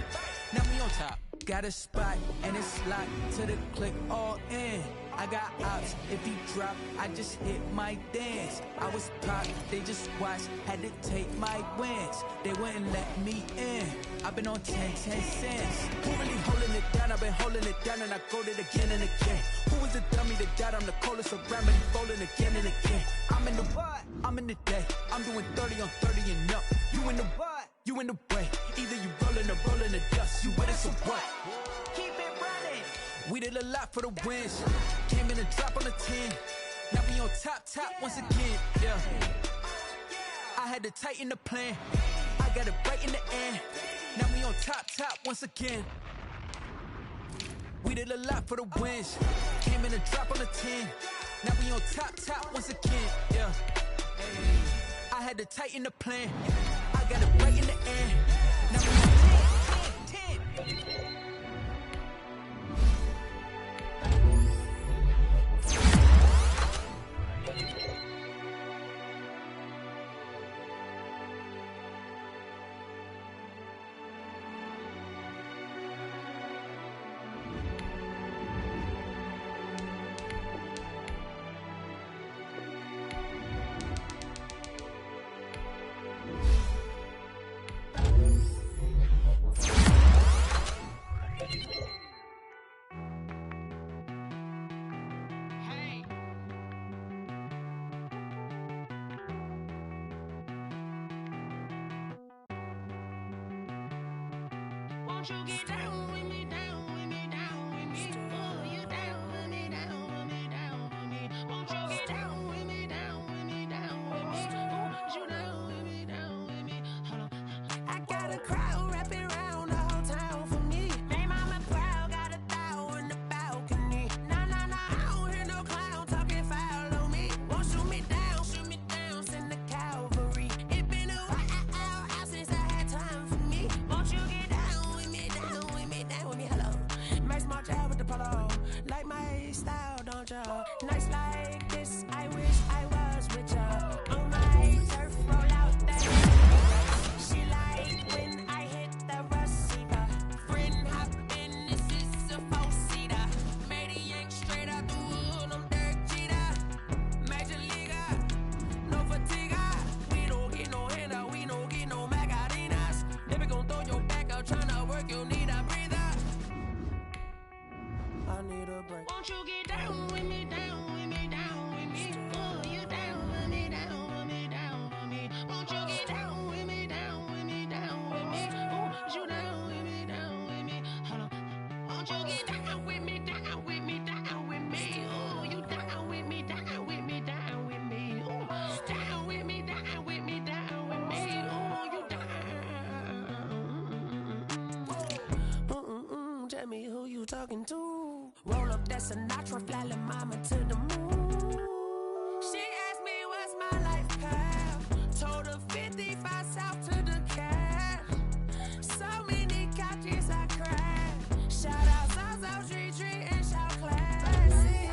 Now we on top. Got a spot and it's locked to the click all in. I got ops, if he drop, I just hit my dance. I was popped, they just watched, had to take my wins. They wouldn't let me in, I've been on 10 cents. Who really holding it down? I've been holding it down and I go it again and again. Who is the dummy that died? I'm the coldest around, but he falling again and again. I'm in the what? I'm in the day, I'm doing 30 on 30 and up. You in the what? You in the way, either you rolling or rolling the dust. You with it, so what? Keep it running. We did a lot for the wins. Came in and drop on the 10. Now we on top once again, yeah. I had to tighten the plan. I got it right in the end. Now we on top once again. We did a lot for the wins. Came in and drop on the 10. Now we on top once again, yeah. I had to tighten the plan. I got it right in the end. Now we on 10. Won't you get down with me, down with me, down with me? Oh, you down with me, down with me, down with me. Won't you get down with me, down with me, down with me? Oh, you down with me, down with me? Hold on. I got a crowd wrapping around the whole town for me. Hey, mama proud, got a thou in the balcony. Nah, I don't hear no clown talking foul on me. Won't shoot me down, send the cavalry. It been a while since I had time for me. Won't you get down with me, hello. Max March out with the polo. Like my style, don't ya? Nights like this, I wish I was with ya. On my turf, roll out that. She like when I hit the receiver. Friend hop in, this is a four-seater. Maniac straight out the wood, I'm Derek Jeter. Major leaguer, no fatigue. We don't get no handout, we don't get no Macarinas. Never gon' throw your back out, tryna work, you need a breather. I need a break. Won't you get down with me, down with me, down with me? Oh, you down with me, down with me, down with me? Won't you get down with me, down with me, down with me? Oh, you down with me, down with me? Hold on. Won't you get down with me, down with me, down with me? Oh, you down with me, down with me, down with me? Oh, down with me, down with me, down with me? Oh, you down. Tell me who you talking to. Roll up that Sinatra, fly la mama to the moon. She asked me what's my life path. Told her 55 south to the cash. So many couches I cried. Shout out South Street Tree and shout classic.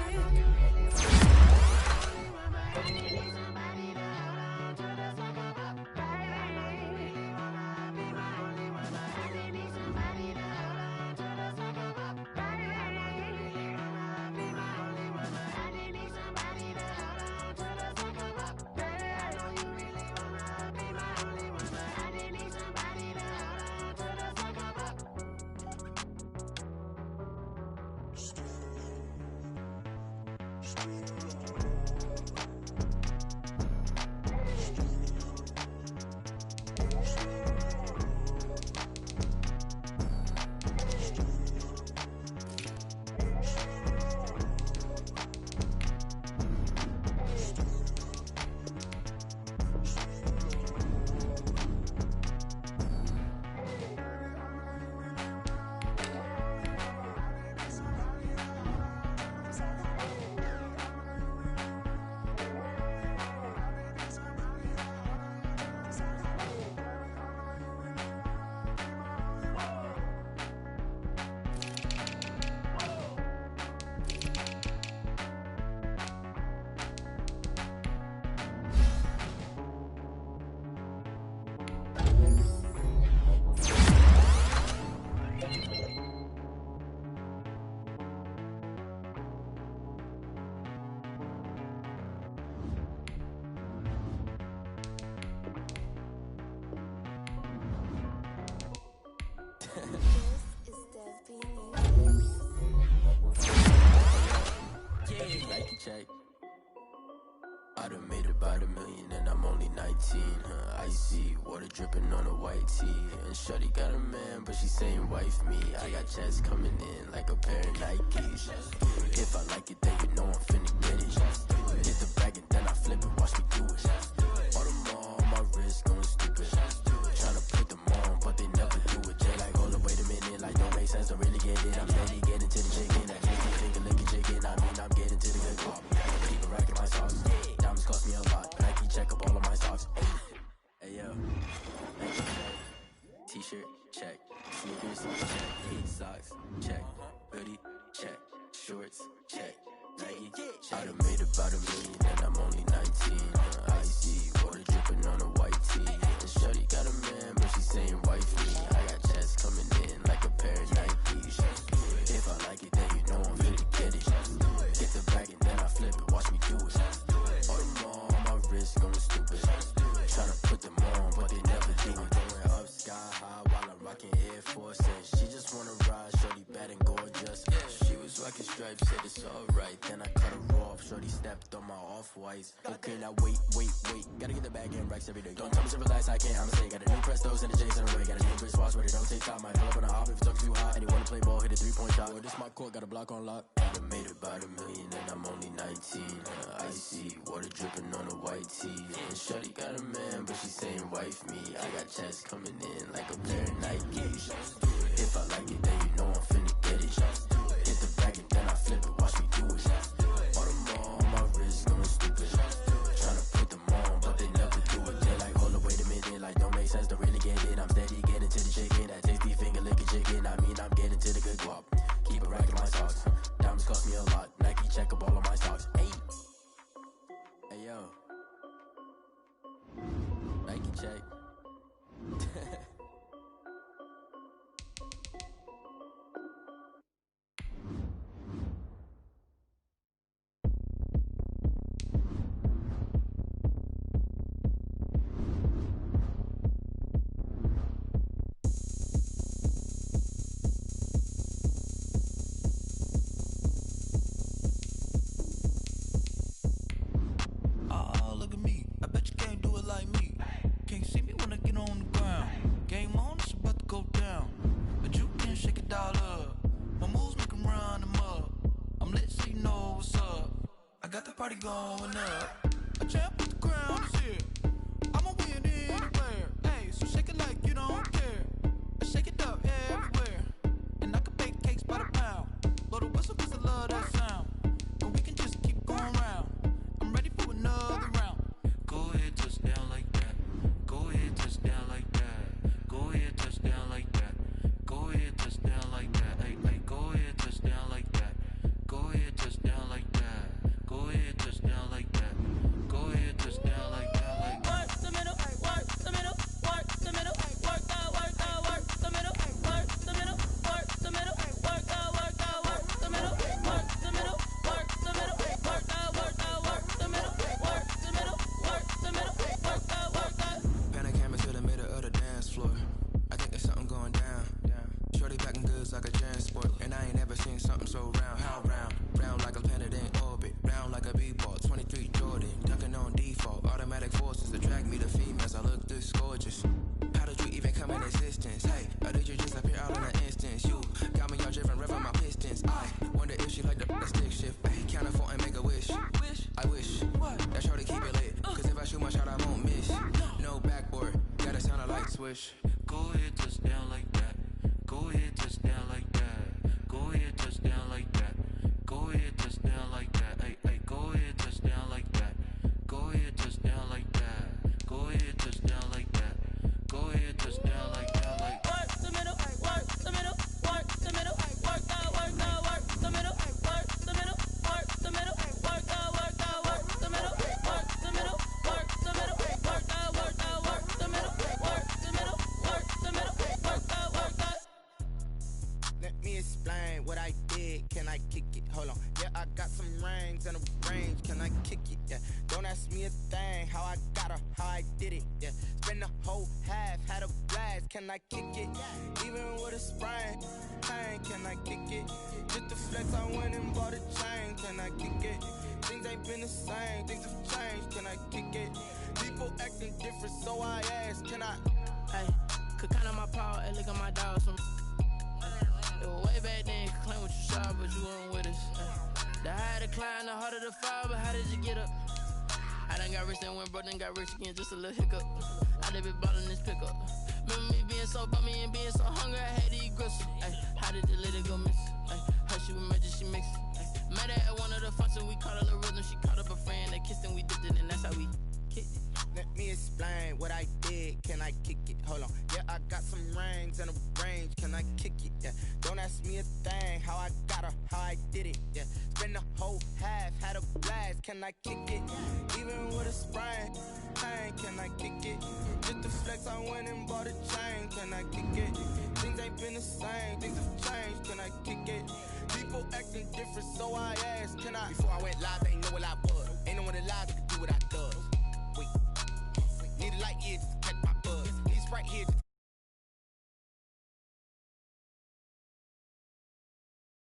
Nike check. I done made about $1 million and I'm only 19. Icy water dripping on a white tee. And shorty got a man, but she saying wife me. I got checks coming in like a pair of Nikes. If I like it, then you know I'm finna get it. Hit the bag and then I flip it, watch me do it. All on my wrist going stupid. Tryna put them on, but they never do it. Jay like, hold up, wait a minute, like don't make sense, don't really get it. I'm steady getting to the chicken. I can't keep thinking, licking chicken. I mean, I'm getting to the good cop. Keep a rack in my socks. Diamonds cost me a lot. Nike check up all of my socks. Hey yo, Nike check. T-shirt check. Sneakers check. Socks check. Hoodie check. Shorts check. Nike check. I done made about $1 million and I'm only 19. Icy water dripping on a white tee. And shorty got a man, but she saying wife me. I got checks coming in like a pair of Nikes. If I like it, then you know I'm finna get it. Get the bag and then I flip it, watch me do it. All on my wrist going stupid. Tryna put them on, but they never do it. Going up sky high while I'm rocking Air Force. She just wanna ride, shorty bad and gorgeous. She was rocking stripes, said it's alright. Then I cut her off, shorty stepped on my off-whites. Okay, now wait. Gotta get the bag and racks every day. Don't tell me to relax, I can't, I'ma say. Got a new Prestos and a Jason away. Got a new wristwatch where they don't take time. Might pull up on a hop if it's talking too hot. And they wanna play ball, hit a 3-point shot. Well, this my court, got a block on lock. I done made about $1 million and I'm only 19. Icy water dripping on a white tee. And shorty got a man, but she saying wife me. I got checks coming in like a pair of Nikes. If I like it, then you know I'm finna get it. Hit the bag and then I flip it, watch me do it. All on my wrist going stupid. Tryna put them on, but they never do it. They like, hold up, wait a minute, like don't make sense, don't really get it. I'm steady getting to the chicken, that tasty finger licking chicken. I mean, I'm getting to the good guap. Keep a rack in my socks. Diamonds cost me a lot. Nike check up all of my socks. Hey yo. Nike check. Oh, look at me. I bet you can't do it like me. Can't see me when I get on the ground. Game on, it's about to go down. But you can shake it all up. My moves make 'em run them up. I'm lit so you know what's up. I got the party going up. A champ with the ground is here. I'ma win anywhere. Hey, so shake it like you don't care. I shake it up everywhere. And I can bake cakes by the pound. Blow the whistle 'cause I love that sound. And we can just keep going round. I'm ready for another round. Go ahead, touch down like that. Go ahead, touch down like that. Go ahead, touch down like that. Go ahead, touch down like that. Hey, go ahead, touch down like that. Go ahead, touch down like that. Go ahead, touch down like that. Go ahead, touch down like that. Like work the middle, work the middle, work the middle, work out, work the middle, work the middle, work the middle, work out, work the middle, work the middle, work the middle, work out, work the middle, work the middle, work the middle, work out, work out. Pan a camera to the middle of the dance floor. I think there's something going down. Shorty packing goods like a transport, and I ain't never seen something so round. How round? Round like a planet in orbit, round like a b-ball. 23 Jordan, dunking on default. Automatic forces attract me to females. I look this gorgeous. How did you even come in existence? Hey, or did you just appear out in an instance? You got me all driven, revving my pistons. I wonder if she like the stick shift. Hey, count a 4 and make a wish. I wish that shorty keep it lit. 'Cause if I shoot my shot, I won't miss. No backboard, gotta sound a light switch. Go ahead, touch down like that. Go ahead, touch down like that. Go ahead, touch down like that. Go ahead, touch down like that. Hey, go ahead, touch down like that. Go ahead, touch down like that. Go ahead, touch down like that. Go ahead, touch down like that. Like work the middle, work the middle, work the middle, work out, work the middle, work the middle, work the middle, work out, work the middle, work the middle, work the middle, work out, work the middle, work the middle, work the middle, work the middle, work out. ask me a thing, how I got her, how I did it, yeah. Spend the whole half, had a blast, can I kick it? Even with a sprain, pain, can I kick it? Just the flex, I went and bought a chain, can I kick it? Things ain't been the same, things have changed, can I kick it? People acting different, so I ask, can I? Hey, could count on my power, hey, look at my dogs from. It was way back then, could claim what you saw, but you weren't with us. The higher the climb, the harder the fall, but how did you get up? I done got rich and went broke, then got rich again, just a little hiccup. I done been ballin' this pickup. Remember me being so bummy and being so hungry, I had to eat gristle. Ay, how did the lady go miss? Ay, her she was major, she mixed. Met her at one of the functions, we caught a little rhythm. She caught up a friend, they kissed and we dipped it, and that's how we kicked it. Let me explain what I did, can I kick it? Hold on, yeah, I got some rings and a range, can I kick it? Yeah, don't ask me a thing, how I got her, how I did it, yeah. Spend the whole half, had a blast, can I kick it? Even with a sprain, pain, can I kick it? Just the flex, I went and bought a chain, can I kick it? Things ain't been the same, things have changed, can I kick it? People acting different.